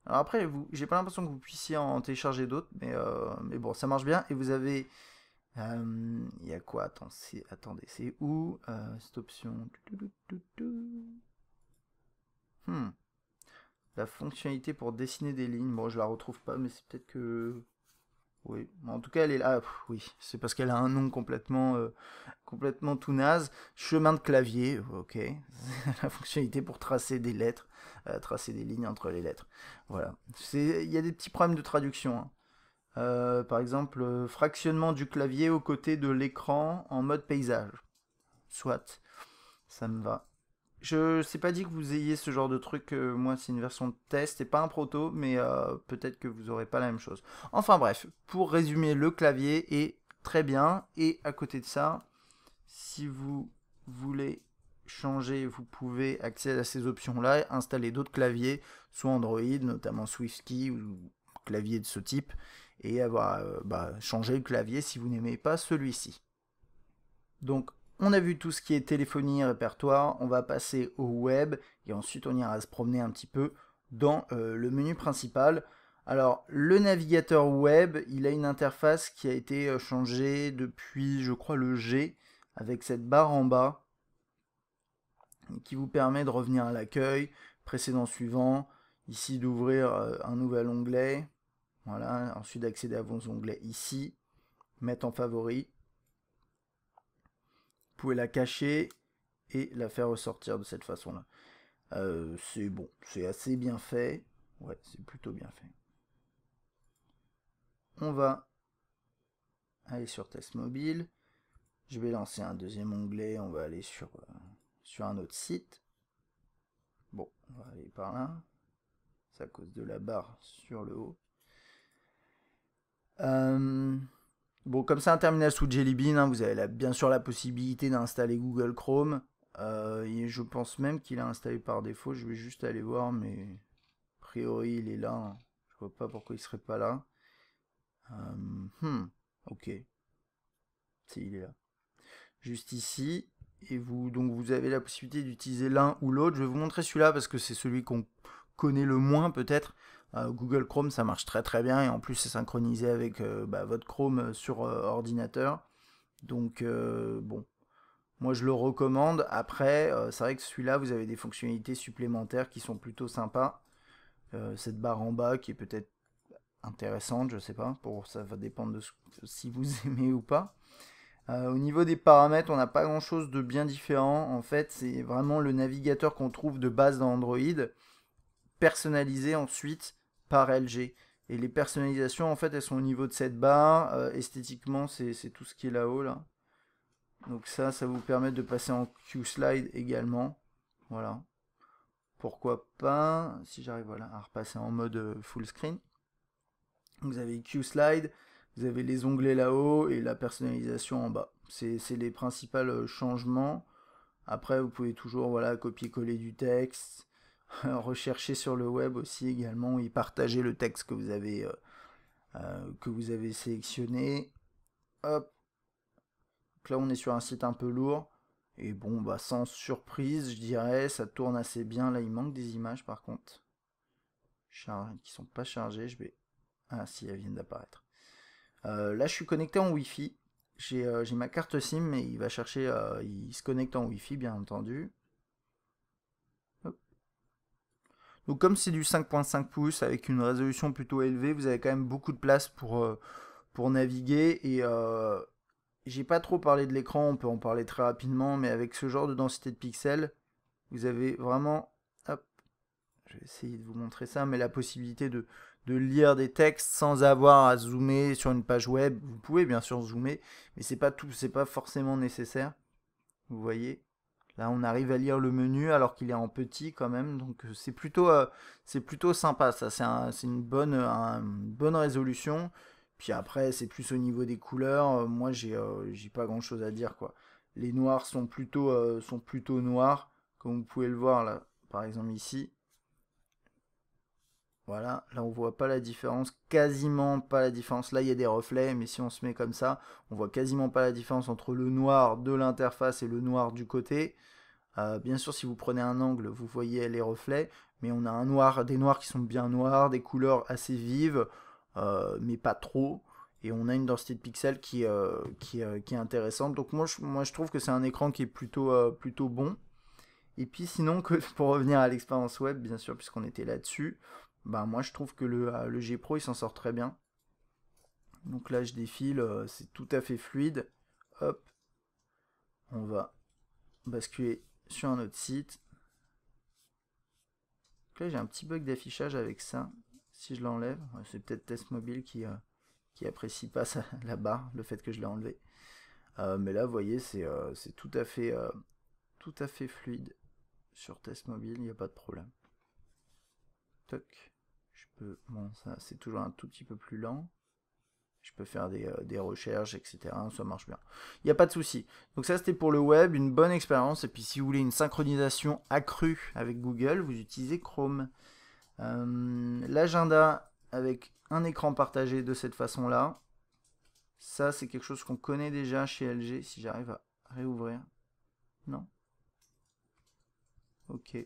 Alors après, j'ai pas l'impression que vous puissiez en télécharger d'autres, mais bon, ça marche bien. Et vous avez, il y a quoi? Attendez, c'est où cette option? La fonctionnalité pour dessiner des lignes. Bon, je la retrouve pas, mais c'est peut-être que... Oui, en tout cas, elle est là. Ah, oui, c'est parce qu'elle a un nom complètement tout naze. Chemin de clavier, ok. La fonctionnalité pour tracer des lettres, tracer des lignes entre les lettres. Voilà. Il y a des petits problèmes de traduction, hein. Par exemple, fractionnement du clavier aux côtés de l'écran en mode paysage. Soit, ça me va. Je sais pas dit que vous ayez ce genre de truc, moi c'est une version de test et pas un proto, mais peut-être que vous aurez pas la même chose. Enfin bref, pour résumer, le clavier est très bien, et à côté de ça, si vous voulez changer, vous pouvez accéder à ces options-là, installer d'autres claviers, soit Android, notamment SwiftKey ou clavier de ce type, et avoir changer le clavier si vous n'aimez pas celui-ci. Donc, on a vu tout ce qui est téléphonie, répertoire, on va passer au web, et ensuite on ira se promener un petit peu dans le menu principal. Alors, le navigateur web, il a une interface qui a été changée depuis, je crois, le G, avec cette barre en bas, qui vous permet de revenir à l'accueil, précédent suivant, ici d'ouvrir un nouvel onglet, voilà, ensuite d'accéder à vos onglets ici, mettre en favori. Vous pouvez la cacher et la faire ressortir de cette façon-là. C'est bon, c'est assez bien fait. Ouais, c'est plutôt bien fait. On va aller sur test mobile. Je vais lancer un deuxième onglet. On va aller sur un autre site. Bon, on va aller par là. C'est à cause de la barre sur le haut. Bon, comme c'est un terminal sous Jelly Bean, hein, vous avez bien sûr la possibilité d'installer Google Chrome. Et je pense même qu'il est installé par défaut. Je vais juste aller voir, mais a priori il est là. Hein. Je vois pas pourquoi il serait pas là. Ok. Si, il est là. Juste ici. Et donc vous avez la possibilité d'utiliser l'un ou l'autre. Je vais vous montrer celui-là parce que c'est celui qu'on connaît le moins peut-être. Google Chrome, ça marche très très bien et en plus c'est synchronisé avec votre Chrome sur ordinateur. Donc bon, moi je le recommande. Après, c'est vrai que celui-là, vous avez des fonctionnalités supplémentaires qui sont plutôt sympas. Cette barre en bas qui est peut-être intéressante, je sais pas. Ça va dépendre de si vous aimez ou pas. Au niveau des paramètres, on n'a pas grand chose de bien différent. En fait, c'est vraiment le navigateur qu'on trouve de base dans Android, personnalisé ensuite par LG. Et les personnalisations, en fait, elles sont au niveau de cette barre. Esthétiquement, c'est tout ce qui est là-haut, là. Donc ça vous permet de passer en Q-Slide également. Voilà. Pourquoi pas, si j'arrive voilà, à repasser en mode full screen. Vous avez Q-Slide, vous avez les onglets là-haut et la personnalisation en bas. C'est les principaux changements. Après, vous pouvez toujours voilà, copier-coller du texte, rechercher sur le web aussi également et partager le texte que vous avez sélectionné. Hop. Donc là, on est sur un site un peu lourd. Et bon, bah sans surprise, je dirais, ça tourne assez bien. Là, il manque des images par contre. Qui sont pas chargées. Ah si, elles viennent d'apparaître. Là, je suis connecté en Wi-Fi. J'ai ma carte SIM, mais il va chercher... il se connecte en Wi-Fi, bien entendu. Hop. Donc comme c'est du 5.5 pouces avec une résolution plutôt élevée, vous avez quand même beaucoup de place pour naviguer. Et j'ai pas trop parlé de l'écran, on peut en parler très rapidement, mais avec ce genre de densité de pixels, vous avez vraiment... Hop, je vais essayer de vous montrer ça, mais la possibilité de lire des textes sans avoir à zoomer sur une page web. Vous pouvez bien sûr zoomer, mais c'est pas forcément nécessaire. Vous voyez, là on arrive à lire le menu alors qu'il est en petit quand même, donc c'est plutôt sympa. Ça, c'est une bonne résolution. Puis après, c'est plus au niveau des couleurs. Moi, j'ai pas grand chose à dire quoi. Les noirs sont plutôt noirs, comme vous pouvez le voir là, par exemple ici. Voilà, là on voit pas la différence, quasiment pas la différence. Là il y a des reflets, mais si on se met comme ça, on voit quasiment pas la différence entre le noir de l'interface et le noir du côté. Bien sûr, si vous prenez un angle, vous voyez les reflets, mais on a des noirs qui sont bien noirs, des couleurs assez vives, mais pas trop. Et on a une densité de pixels qui est intéressante. Donc moi je trouve que c'est un écran qui est plutôt bon. Et puis sinon, pour revenir à l'expérience web, bien sûr, puisqu'on était là-dessus, bah moi je trouve que le G Pro il s'en sort très bien. Donc là je défile, c'est tout à fait fluide. Hop, on va basculer sur un autre site. Donc là j'ai un petit bug d'affichage avec ça. Si je l'enlève, c'est peut-être Test Mobile qui apprécie pas ça, la barre, le fait que je l'ai enlevé. Mais là vous voyez c'est tout à fait fluide. Sur Test Mobile, il n'y a pas de problème. Toc. Bon, ça c'est toujours un tout petit peu plus lent. Je peux faire des recherches, etc. Ça marche bien. Il n'y a pas de souci. Donc ça, c'était pour le web, une bonne expérience. Et puis si vous voulez une synchronisation accrue avec Google, vous utilisez Chrome. L'agenda avec un écran partagé de cette façon-là, ça, c'est quelque chose qu'on connaît déjà chez LG. Si j'arrive à réouvrir. Non. Ok.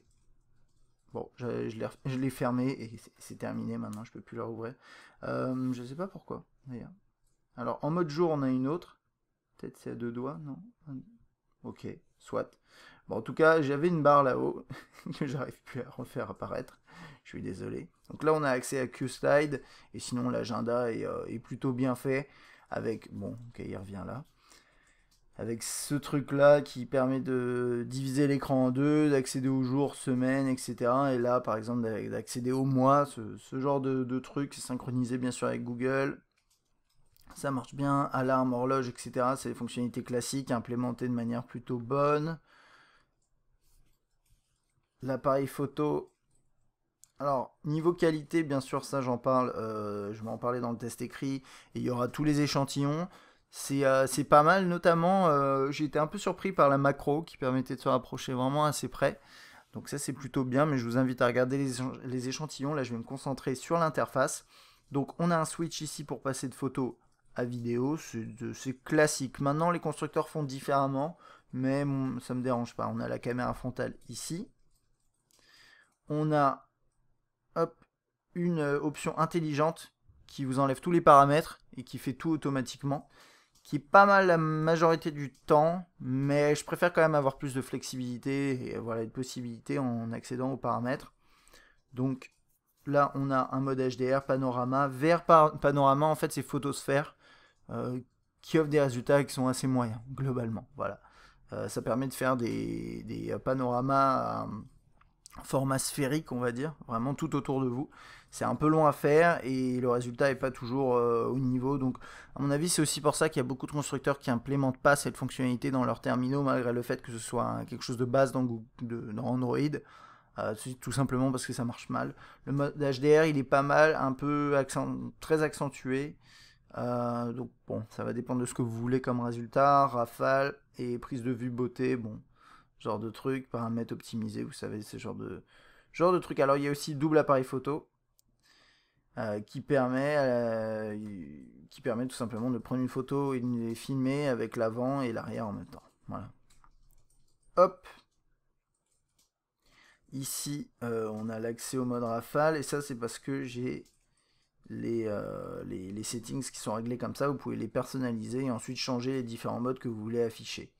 Bon, je l'ai fermé et c'est terminé maintenant, je peux plus le rouvrir. Je sais pas pourquoi, d'ailleurs. Alors, en mode jour, on a une autre. Peut-être c'est à deux doigts, non? Ok, soit. Bon, en tout cas, j'avais une barre là-haut que j'arrive plus à refaire apparaître. Je suis désolé. Donc là, on a accès à QSlide. Et sinon, l'agenda est plutôt bien fait. Avec, bon, ok, il revient là. Avec ce truc-là qui permet de diviser l'écran en deux, d'accéder aux jours, semaines, etc. Et là, par exemple, d'accéder au mois, ce genre de truc, c'est synchronisé bien sûr avec Google. Ça marche bien, alarme, horloge, etc. C'est des fonctionnalités classiques implémentées de manière plutôt bonne. L'appareil photo. Alors, niveau qualité, bien sûr, ça j'en parle, je vais en parler dans le test écrit, et il y aura tous les échantillons. C'est pas mal, notamment, j'ai été un peu surpris par la macro qui permettait de se rapprocher vraiment assez près. Donc ça c'est plutôt bien, mais je vous invite à regarder les échantillons. Là je vais me concentrer sur l'interface. Donc on a un switch ici pour passer de photo à vidéo, c'est classique. Maintenant les constructeurs font différemment, mais ça me dérange pas. On a la caméra frontale ici. On a hop, une option intelligente qui vous enlève tous les paramètres et qui fait tout automatiquement, qui est pas mal la majorité du temps, mais je préfère quand même avoir plus de flexibilité et voilà, une possibilité en accédant aux paramètres. Donc là, on a un mode HDR, panorama. Vers panorama, en fait, c'est photosphère qui offre des résultats qui sont assez moyens, globalement. Voilà. Ça permet de faire des panoramas format sphérique, on va dire, vraiment tout autour de vous. C'est un peu long à faire et le résultat n'est pas toujours au niveau. Donc, à mon avis, c'est aussi pour ça qu'il y a beaucoup de constructeurs qui n'implémentent pas cette fonctionnalité dans leurs terminaux, malgré le fait que ce soit quelque chose de base dans Android. C'est tout simplement parce que ça marche mal. Le mode HDR, il est pas mal, un peu très accentué. Donc, bon, ça va dépendre de ce que vous voulez comme résultat. Rafale et prise de vue beauté, bon, genre de truc, paramètres optimisés, vous savez, ce genre de truc. Alors il y a aussi double appareil photo qui permet tout simplement de prendre une photo et de les filmer avec l'avant et l'arrière en même temps. Voilà. Hop. Ici, on a l'accès au mode rafale et ça c'est parce que j'ai les settings qui sont réglés comme ça. Vous pouvez les personnaliser et ensuite changer les différents modes que vous voulez afficher.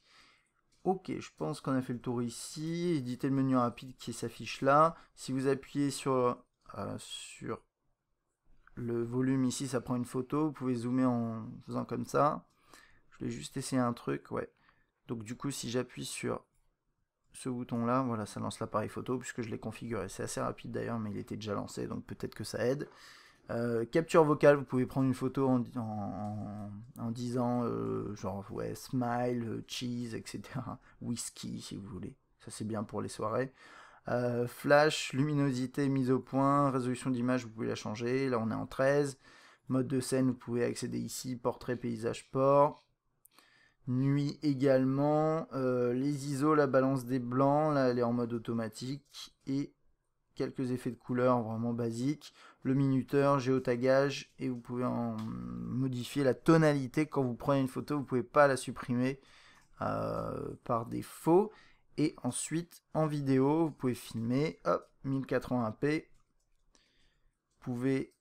Ok, je pense qu'on a fait le tour ici. Éditer le menu rapide qui s'affiche là. Si vous appuyez sur le volume ici, ça prend une photo. Vous pouvez zoomer en faisant comme ça. Je vais juste essayer un truc, ouais. Donc du coup, si j'appuie sur ce bouton là, voilà, ça lance l'appareil photo puisque je l'ai configuré. C'est assez rapide d'ailleurs, mais il était déjà lancé, donc peut-être que ça aide. Capture vocale, vous pouvez prendre une photo en disant genre ouais, smile, cheese, etc. Whisky si vous voulez. Ça c'est bien pour les soirées. Flash, luminosité mise au point, résolution d'image, vous pouvez la changer. Là on est en 13. Mode de scène, vous pouvez accéder ici, portrait, paysage, port. Nuit également. Les ISO, la balance des blancs, là elle est en mode automatique. Et quelques effets de couleur vraiment basiques, le minuteur, géotagage, et vous pouvez en modifier la tonalité quand vous prenez une photo, vous pouvez pas la supprimer par défaut. Et ensuite en vidéo, vous pouvez filmer, hop, 1080p, vous pouvez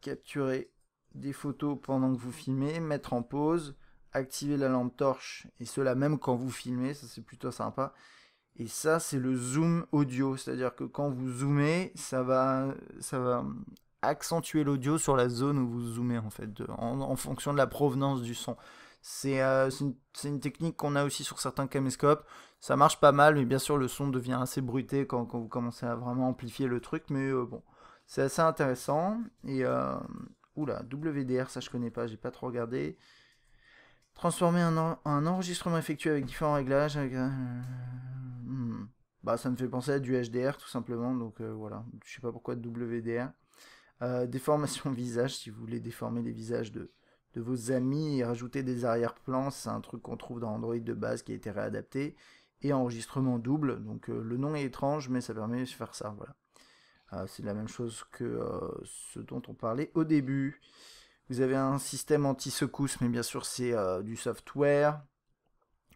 capturer des photos pendant que vous filmez, mettre en pause, activer la lampe torche, et cela même quand vous filmez, ça c'est plutôt sympa. Et ça, c'est le zoom audio, c'est-à-dire que quand vous zoomez, ça va accentuer l'audio sur la zone où vous zoomez en fait, en fonction de la provenance du son. C'est une technique qu'on a aussi sur certains caméscopes. Ça marche pas mal, mais bien sûr le son devient assez bruité quand vous commencez à vraiment amplifier le truc, mais bon, c'est assez intéressant. Et oula, WDR, ça je connais pas, j'ai pas trop regardé. Transformer un enregistrement effectué avec différents réglages. Bah, ça me fait penser à du HDR tout simplement, donc voilà. Je sais pas pourquoi WDR. Déformation visage, si vous voulez déformer les visages de vos amis et rajouter des arrière-plans, c'est un truc qu'on trouve dans Android de base qui a été réadapté. Et enregistrement double, donc le nom est étrange, mais ça permet de faire ça, voilà. C'est la même chose que ce dont on parlait au début. Vous avez un système anti-secousse, mais bien sûr c'est du software.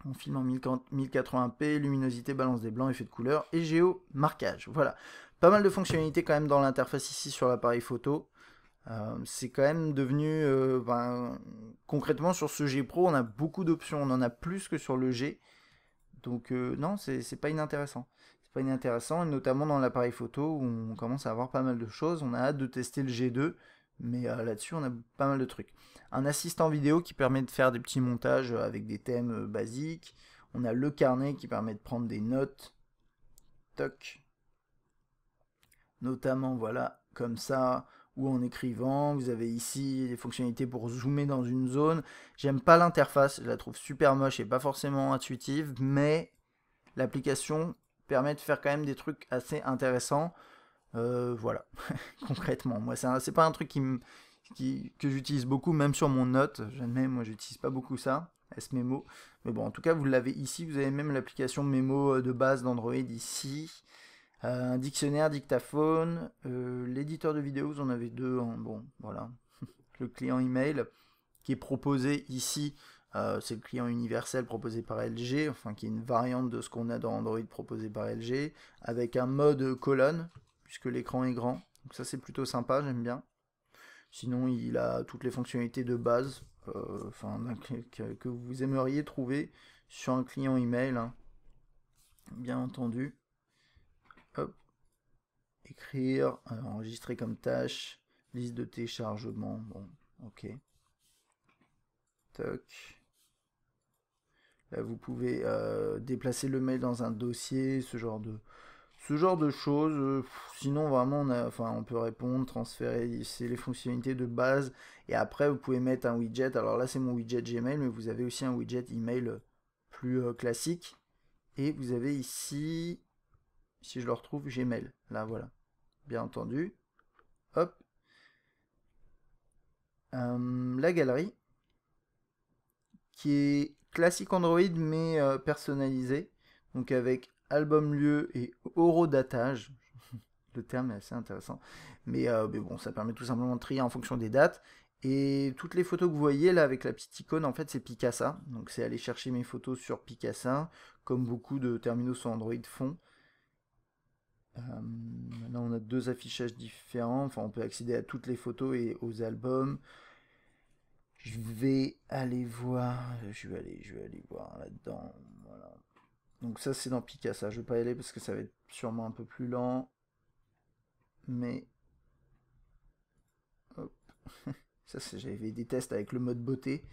On filme en 1080p, luminosité, balance des blancs, effet de couleur et géomarquage. Voilà. Pas mal de fonctionnalités quand même dans l'interface ici sur l'appareil photo. C'est quand même devenu... concrètement sur ce G Pro, on a beaucoup d'options. On en a plus que sur le G. Donc non, c'est pas inintéressant. C'est pas inintéressant, notamment dans l'appareil photo où on commence à avoir pas mal de choses. On a hâte de tester le G2, mais là-dessus on a pas mal de trucs. Un assistant vidéo qui permet de faire des petits montages avec des thèmes basiques. On a le carnet qui permet de prendre des notes. Toc. Notamment, voilà, comme ça, ou en écrivant. Vous avez ici les fonctionnalités pour zoomer dans une zone. J'aime pas l'interface, je la trouve super moche et pas forcément intuitive, mais l'application permet de faire quand même des trucs assez intéressants. Voilà, concrètement. Moi, c'est pas un truc que j'utilise beaucoup, même sur mon note. Jamais, moi, j'utilise pas beaucoup ça, S-Memo. Mais bon, en tout cas, vous l'avez ici. Vous avez même l'application Memo de base d'Android ici. Un dictionnaire, dictaphone. L'éditeur de vidéo, vous en avez deux. Hein. Bon, voilà. Le client email qui est proposé ici. C'est le client universel proposé par LG, enfin qui est une variante de ce qu'on a dans Android proposé par LG, avec un mode colonne, puisque l'écran est grand. Donc ça c'est plutôt sympa, j'aime bien. Sinon il a toutes les fonctionnalités de base, que vous aimeriez trouver sur un client email, hein. Bien entendu. Hop. Écrire, enregistrer comme tâche, liste de téléchargement, bon, ok. Toc. Là, vous pouvez déplacer le mail dans un dossier, ce genre de choses. Sinon, vraiment, on peut répondre, transférer, c'est les fonctionnalités de base. Et après, vous pouvez mettre un widget. Alors là, c'est mon widget Gmail, mais vous avez aussi un widget email plus classique. Et vous avez ici, si je le retrouve, Gmail. Là, voilà. Bien entendu. Hop. La galerie, qui est classique Android, mais personnalisé. Donc avec album lieu et horodatage. Le terme est assez intéressant. Mais bon, ça permet tout simplement de trier en fonction des dates. Et toutes les photos que vous voyez là avec la petite icône, en fait, c'est Picasa. Donc c'est aller chercher mes photos sur Picasa, comme beaucoup de terminaux sur Android font. Là, on a deux affichages différents. Enfin, on peut accéder à toutes les photos et aux albums. Je vais aller voir. Je vais aller voir là-dedans. Voilà. Donc ça, c'est dans Picasa. Je vais pas y aller parce que ça va être sûrement un peu plus lent. Mais hop. Ça, j'avais des tests avec le mode beauté.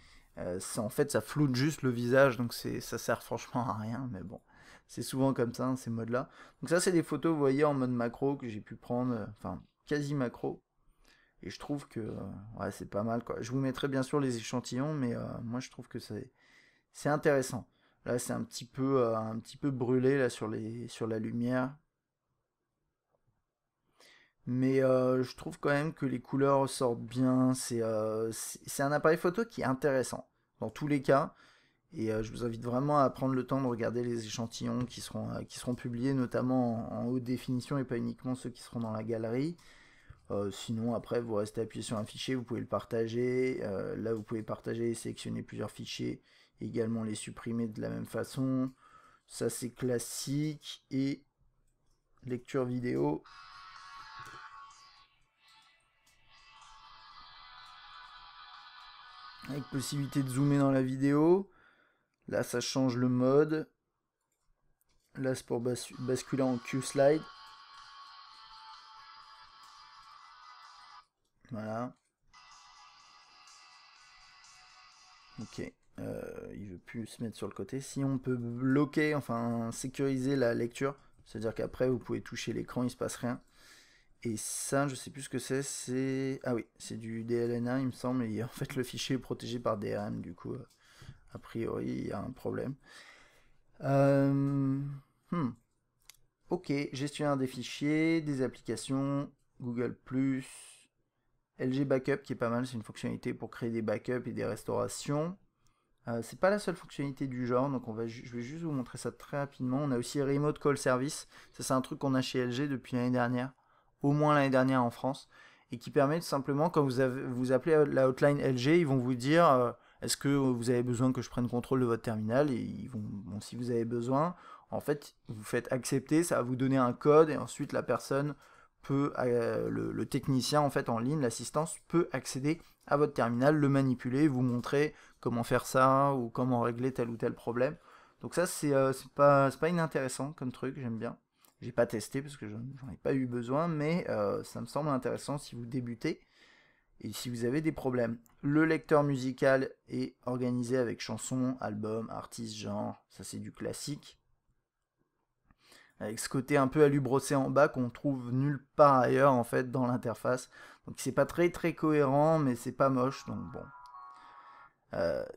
En fait, ça floute juste le visage, donc ça sert franchement à rien. Mais bon, c'est souvent comme ça, hein, ces modes-là. Donc ça, c'est des photos, vous voyez, en mode macro que j'ai pu prendre, enfin quasi macro. Et je trouve que ouais, c'est pas mal, quoi. Je vous mettrai bien sûr les échantillons, mais moi, je trouve que c'est intéressant. Là, c'est un petit peu brûlé là sur la lumière. Mais je trouve quand même que les couleurs ressortent bien. C'est un appareil photo qui est intéressant dans tous les cas. Et je vous invite vraiment à prendre le temps de regarder les échantillons qui seront publiés, notamment en haute définition et pas uniquement ceux qui seront dans la galerie. Sinon, après, vous restez appuyé sur un fichier, vous pouvez le partager. Là, vous pouvez partager et sélectionner plusieurs fichiers, et également les supprimer de la même façon. Ça, c'est classique. Et lecture vidéo. Avec possibilité de zoomer dans la vidéo. Là, ça change le mode. Là, c'est pour basculer en Q-Slide. Voilà. Ok. Il veut plus se mettre sur le côté. Si on peut bloquer, enfin sécuriser la lecture, c'est-à-dire qu'après vous pouvez toucher l'écran, il se passe rien. Et ça, je sais plus ce que c'est. Ah oui, c'est du DLNA, il me semble. Et en fait, le fichier est protégé par DRM, du coup, a priori, il y a un problème. Ok, gestionnaire des fichiers, des applications, Google+, LG Backup qui est pas mal, c'est une fonctionnalité pour créer des backups et des restaurations. C'est pas la seule fonctionnalité du genre, donc je vais juste vous montrer ça très rapidement. On a aussi Remote Call Service, ça c'est un truc qu'on a chez LG depuis l'année dernière, au moins l'année dernière en France, et qui permet tout simplement, quand vous appelez la hotline LG, ils vont vous dire est-ce que vous avez besoin que je prenne contrôle de votre terminal, et bon, si vous avez besoin, en fait, vous faites accepter, ça va vous donner un code, et ensuite la personne peut, le technicien en fait en ligne, l'assistance peut accéder à votre terminal, le manipuler, vous montrer comment faire ça ou comment régler tel ou tel problème. Donc ça c'est pas inintéressant comme truc, j'aime bien. J'ai pas testé parce que j'en ai pas eu besoin, mais ça me semble intéressant si vous débutez et si vous avez des problèmes. Le lecteur musical est organisé avec chansons, albums, artistes, genre, ça c'est du classique. Avec ce côté un peu alu-brossé en bas qu'on trouve nulle part ailleurs en fait dans l'interface. Donc c'est pas très cohérent, mais c'est pas moche, donc bon.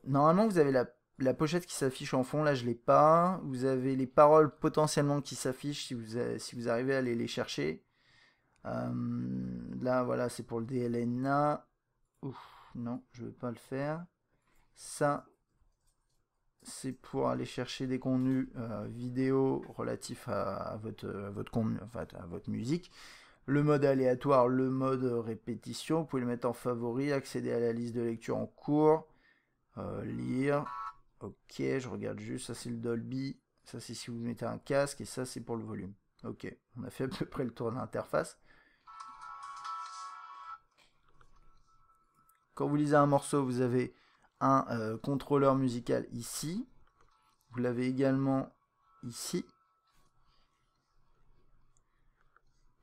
Normalement vous avez la pochette qui s'affiche en fond, là je l'ai pas. Vous avez les paroles potentiellement qui s'affichent si vous arrivez à aller les chercher. Là voilà, c'est pour le DLNA. Ouf, non, je ne veux pas le faire. Ça, c'est pour aller chercher des contenus vidéo relatifs à votre contenu, enfin, à votre musique. Le mode aléatoire, le mode répétition, vous pouvez le mettre en favori, accéder à la liste de lecture en cours, lire. Ok, je regarde juste, ça c'est le Dolby, ça c'est si vous mettez un casque, et ça c'est pour le volume. Ok, on a fait à peu près le tour de l'interface. Quand vous lisez un morceau, vous avez un contrôleur musical ici. Vous l'avez également ici.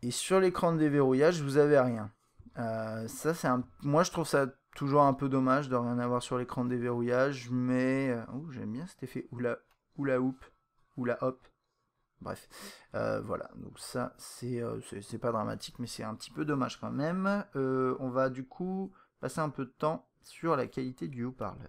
Et sur l'écran de déverrouillage, vous n'avez rien. Ça, moi, je trouve ça toujours un peu dommage de rien avoir sur l'écran de déverrouillage, mais j'aime bien cet effet oula hoop, oula hop. Bref, voilà. Donc ça, c'est pas dramatique, mais c'est un petit peu dommage quand même. On va du coup passer un peu de temps sur la qualité du haut-parleur.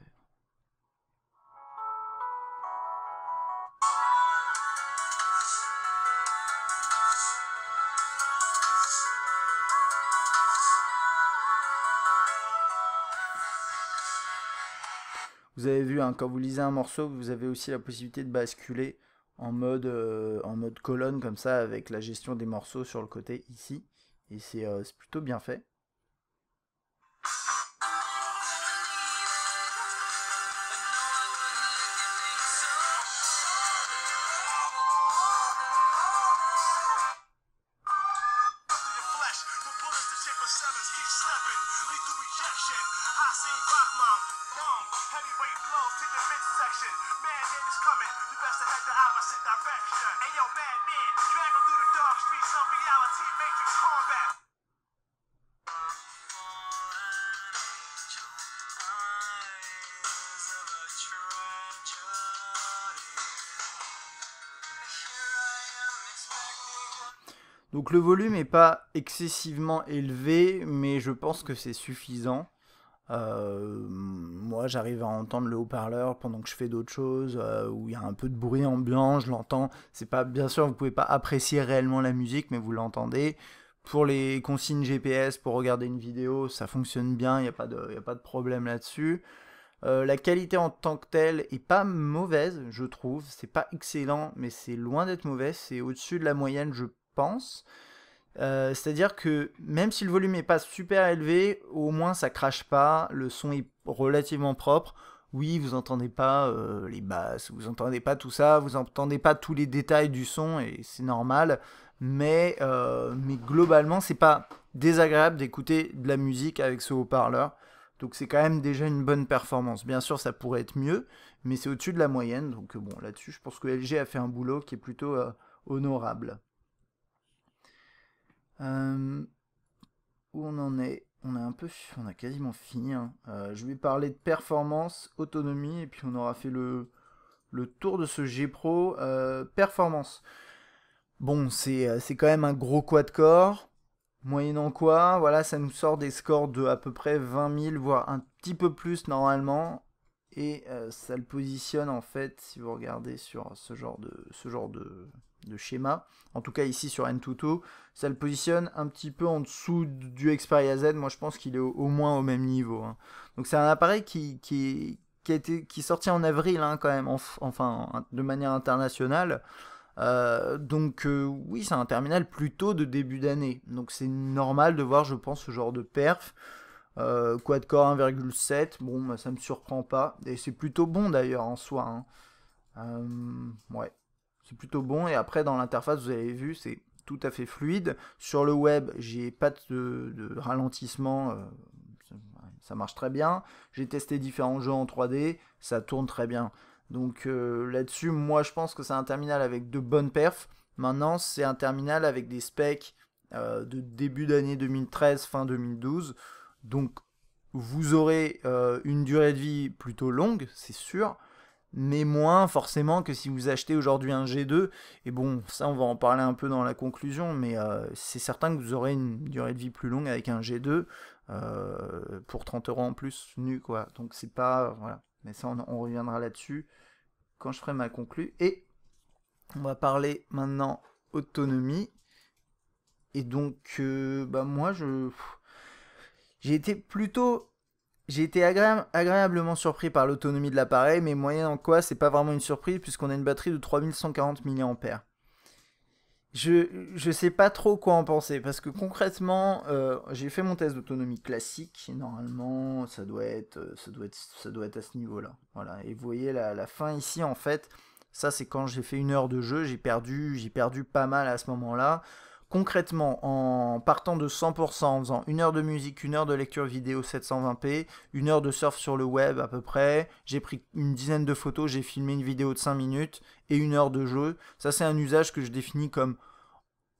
Vous avez vu, hein, quand vous lisez un morceau, vous avez aussi la possibilité de basculer en mode colonne comme ça, avec la gestion des morceaux sur le côté ici. Et c'est plutôt bien fait. Donc le volume n'est pas excessivement élevé, mais je pense que c'est suffisant. Moi j'arrive à entendre le haut-parleur pendant que je fais d'autres choses, où il y a un peu de bruit ambiant, je l'entends. C'est pas, bien sûr, vous pouvez pas apprécier réellement la musique, mais vous l'entendez. Pour les consignes GPS, pour regarder une vidéo, ça fonctionne bien, il n'y a pas de problème là-dessus. La qualité en tant que telle est pas mauvaise, je trouve. C'est pas excellent, mais c'est loin d'être mauvais. C'est au-dessus de la moyenne, je pense. C'est-à-dire que même si le volume n'est pas super élevé, au moins ça crache pas, le son est relativement propre. Oui, vous entendez pas les basses, vous entendez pas tout ça, vous entendez pas tous les détails du son et c'est normal. Mais globalement, c'est pas désagréable d'écouter de la musique avec ce haut-parleur. Donc c'est quand même déjà une bonne performance. Bien sûr, ça pourrait être mieux, mais c'est au-dessus de la moyenne. Donc bon, là-dessus, je pense que LG a fait un boulot qui est plutôt honorable. Où on en est? On a quasiment fini. Hein. Je vais parler de performance, autonomie, et puis on aura fait le tour de ce G Pro. Performance. Bon, c'est quand même un gros quad-core. Moyennant quoi, voilà, ça nous sort des scores de à peu près 20 000, voire un petit peu plus normalement. et ça le positionne en fait, si vous regardez sur ce genre de schéma, en tout cas ici sur Antutu, ça le positionne un petit peu en dessous du Xperia Z. Moi je pense qu'il est au moins au même niveau, hein. Donc c'est un appareil qui est sorti en avril, hein, quand même, enfin de manière internationale. Donc oui, c'est un terminal plutôt de début d'année. Donc c'est normal de voir, je pense, ce genre de perf. Quad-core 1,7, bon, bah, ça me surprend pas. Et c'est plutôt bon d'ailleurs en soi, hein. Ouais, c'est plutôt bon. Et après, dans l'interface, vous avez vu, c'est tout à fait fluide. Sur le web, j'ai pas de ralentissement. Ça marche très bien. J'ai testé différents jeux en 3D, ça tourne très bien. Donc là-dessus, moi je pense que c'est un terminal avec de bonnes perfs. Maintenant, c'est un terminal avec des specs de début d'année 2013, fin 2012. Donc vous aurez une durée de vie plutôt longue, c'est sûr, mais moins forcément que si vous achetez aujourd'hui un G2. Et bon, ça on va en parler un peu dans la conclusion, mais c'est certain que vous aurez une durée de vie plus longue avec un G2 pour 30 € en plus nu, quoi. Donc c'est pas... Voilà. Mais ça on reviendra là-dessus quand je ferai ma conclu. Et on va parler maintenant autonomie. Et donc, bah moi j'ai été agréablement surpris par l'autonomie de l'appareil, mais moyenne en quoi, c'est pas vraiment une surprise puisqu'on a une batterie de 3140 mAh. Je sais pas trop quoi en penser parce que concrètement, j'ai fait mon test d'autonomie classique et normalement ça doit être à ce niveau-là. Voilà. Et vous voyez la fin ici en fait, ça c'est quand j'ai fait 1 heure de jeu, j'ai perdu pas mal à ce moment-là. Concrètement, en partant de 100%, en faisant 1 heure de musique, 1 heure de lecture vidéo 720p, 1 heure de surf sur le web à peu près, j'ai pris une dizaine de photos, j'ai filmé une vidéo de 5 minutes et 1 heure de jeu. Ça c'est un usage que je définis comme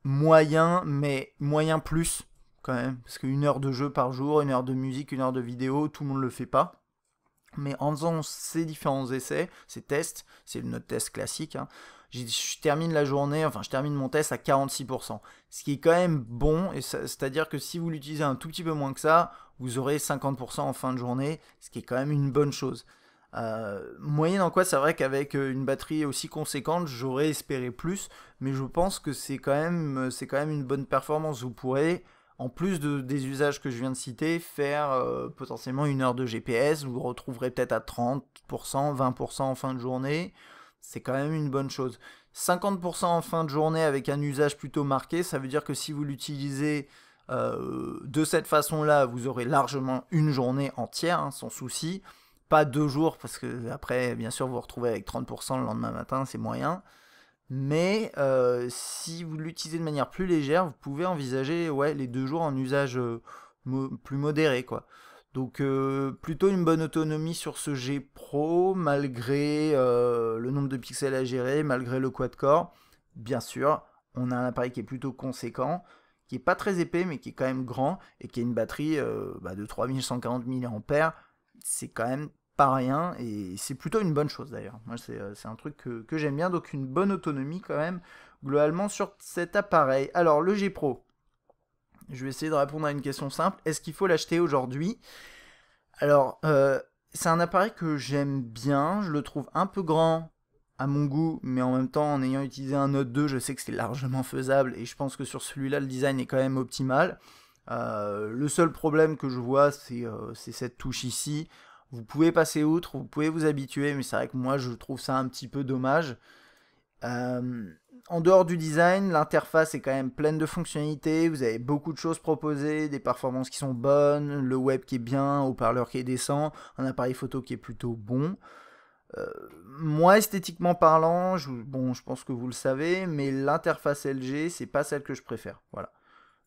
moyen, mais moyen plus quand même, parce que 1 heure de jeu par jour, 1 heure de musique, 1 heure de vidéo, tout le monde le fait pas. Mais en faisant ces différents essais, ces tests, c'est notre test classique, hein, je termine la journée, enfin je termine mon test à 46%. Ce qui est quand même bon, et c'est-à-dire que si vous l'utilisez un tout petit peu moins que ça, vous aurez 50% en fin de journée, ce qui est quand même une bonne chose. Moyenne en quoi, c'est vrai qu'avec une batterie aussi conséquente, j'aurais espéré plus, mais je pense que c'est quand même une bonne performance. Vous pourrez, en plus des usages que je viens de citer, faire potentiellement 1 heure de GPS, vous retrouverez peut-être à 30%, 20% en fin de journée, c'est quand même une bonne chose. 50% en fin de journée avec un usage plutôt marqué, ça veut dire que si vous l'utilisez de cette façon-là, vous aurez largement une journée entière, hein, sans souci. Pas 2 jours, parce que après, bien sûr, vous vous retrouvez avec 30% le lendemain matin, c'est moyen. Mais si vous l'utilisez de manière plus légère, vous pouvez envisager les 2 jours en usage plus modéré, quoi. Donc plutôt une bonne autonomie sur ce G Pro, malgré le nombre de pixels à gérer, malgré le quad-core. Bien sûr, on a un appareil qui est plutôt conséquent, qui est pas très épais, mais qui est quand même grand, et qui a une batterie de 3140 mAh. C'est quand même pas rien, et c'est plutôt une bonne chose d'ailleurs. Moi, c'est un truc que j'aime bien, donc une bonne autonomie quand même, globalement, sur cet appareil. Alors, le G Pro, je vais essayer de répondre à une question simple. Est-ce qu'il faut l'acheter aujourd'hui? Alors, c'est un appareil que j'aime bien, je le trouve un peu grand à mon goût, mais en même temps, en ayant utilisé un Note 2, je sais que c'est largement faisable, et je pense que sur celui-là, le design est quand même optimal. Le seul problème que je vois, c'est cette touche ici. Vous pouvez passer outre, vous pouvez vous habituer, mais c'est vrai que moi je trouve ça un petit peu dommage. En dehors du design, l'interface est quand même pleine de fonctionnalités, vous avez beaucoup de choses proposées, des performances qui sont bonnes, le web qui est bien, haut-parleur qui est décent, un appareil photo qui est plutôt bon. Moi, esthétiquement parlant, je pense que vous le savez, mais l'interface LG, c'est pas celle que je préfère. Voilà.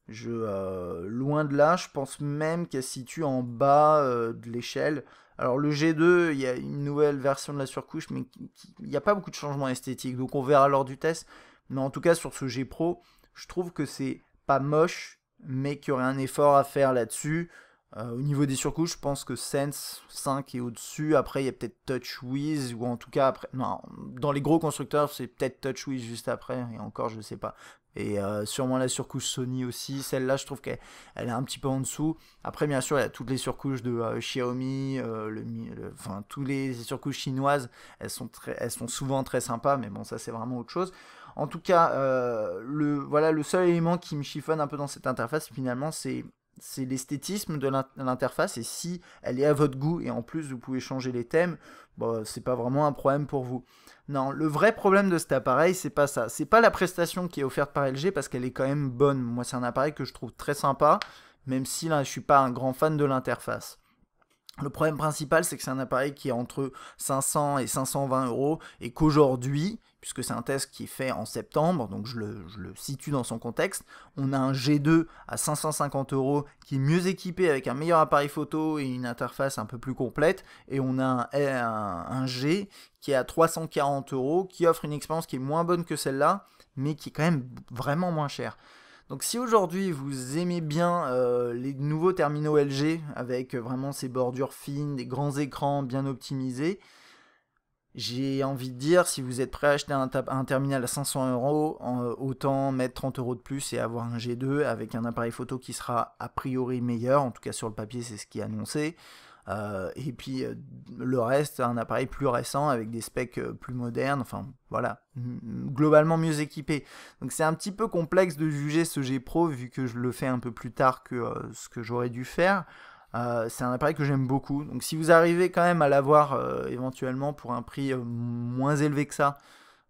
Loin de là, je pense même qu'elle se situe en bas de l'échelle. Alors le G2, il y a une nouvelle version de la surcouche, mais il n'y a pas beaucoup de changements esthétiques, donc on verra lors du test. Mais en tout cas, sur ce G Pro, je trouve que c'est pas moche, mais qu'il y aurait un effort à faire là-dessus. Au niveau des surcouches, je pense que Sense 5 est au-dessus. Après, il y a peut-être TouchWiz, ou en tout cas, après, non, dans les gros constructeurs, c'est peut-être TouchWiz juste après, et encore, je sais pas. Et sûrement la surcouche Sony aussi. Celle-là, je trouve qu'elle est un petit peu en dessous. Après, bien sûr, il y a toutes les surcouches de Xiaomi, enfin, toutes les surcouches chinoises. Elles sont souvent très sympas, mais bon, ça, c'est vraiment autre chose. En tout cas, voilà, le seul élément qui me chiffonne un peu dans cette interface, finalement, c'est l'esthétisme de l'interface. Et si elle est à votre goût, et en plus, vous pouvez changer les thèmes, bon, c'est pas vraiment un problème pour vous. Non, le vrai problème de cet appareil, c'est pas ça. C'est pas la prestation qui est offerte par LG parce qu'elle est quand même bonne. Moi, c'est un appareil que je trouve très sympa, même si là, je suis pas un grand fan de l'interface. Le problème principal, c'est que c'est un appareil qui est entre 500 et 520 euros et qu'aujourd'hui, puisque c'est un test qui est fait en septembre, donc je le situe dans son contexte, on a un G2 à 550 euros qui est mieux équipé avec un meilleur appareil photo et une interface un peu plus complète, et on a un G qui est à 340 euros qui offre une expérience qui est moins bonne que celle-là, mais qui est quand même vraiment moins chère. Donc si aujourd'hui vous aimez bien les nouveaux terminaux LG avec vraiment ces bordures fines, des grands écrans bien optimisés, j'ai envie de dire, si vous êtes prêt à acheter un terminal à 500 euros, autant mettre 30 euros de plus et avoir un G2 avec un appareil photo qui sera a priori meilleur, en tout cas sur le papier c'est ce qui est annoncé. Et puis le reste, un appareil plus récent avec des specs plus modernes, enfin voilà, globalement mieux équipé. Donc c'est un petit peu complexe de juger ce G Pro vu que je le fais un peu plus tard que ce que j'aurais dû faire. C'est un appareil que j'aime beaucoup. Donc si vous arrivez quand même à l'avoir éventuellement pour un prix moins élevé que ça,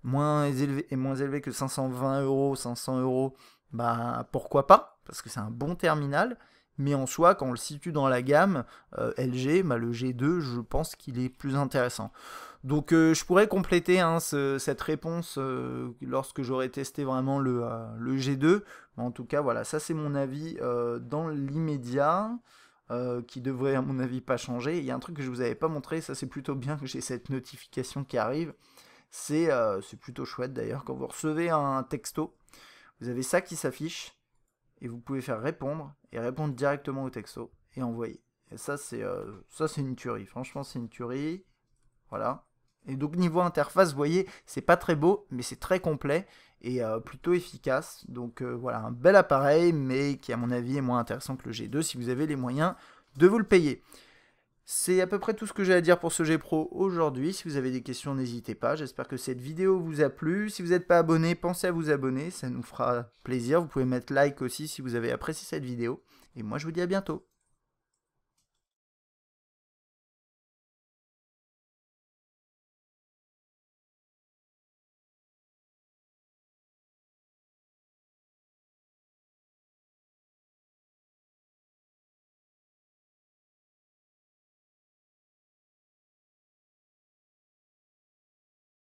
moins élevé que 520 euros, 500 euros, bah pourquoi pas, parce que c'est un bon terminal. Mais en soi, quand on le situe dans la gamme LG, bah, le G2, je pense qu'il est plus intéressant. Donc je pourrais compléter cette réponse lorsque j'aurai testé vraiment le G2. Mais en tout cas, voilà, ça c'est mon avis dans l'immédiat. Qui devrait à mon avis pas changer. Il y a un truc que je vous avais pas montré, ça c'est plutôt bien que j'ai cette notification qui arrive. C'est plutôt chouette d'ailleurs, quand vous recevez un texto, vous avez ça qui s'affiche, et vous pouvez faire répondre, et répondre directement au texto, et envoyer. Et ça c'est une tuerie, franchement c'est une tuerie. Voilà. Et donc niveau interface, vous voyez, c'est pas très beau, mais c'est très complet, et plutôt efficace. Donc voilà, un bel appareil, mais qui à mon avis est moins intéressant que le G2 si vous avez les moyens de vous le payer. C'est à peu près tout ce que j'ai à dire pour ce G Pro aujourd'hui. Si vous avez des questions, n'hésitez pas. J'espère que cette vidéo vous a plu. Si vous n'êtes pas abonné, pensez à vous abonner, ça nous fera plaisir. Vous pouvez mettre like aussi si vous avez apprécié cette vidéo. Et moi je vous dis à bientôt.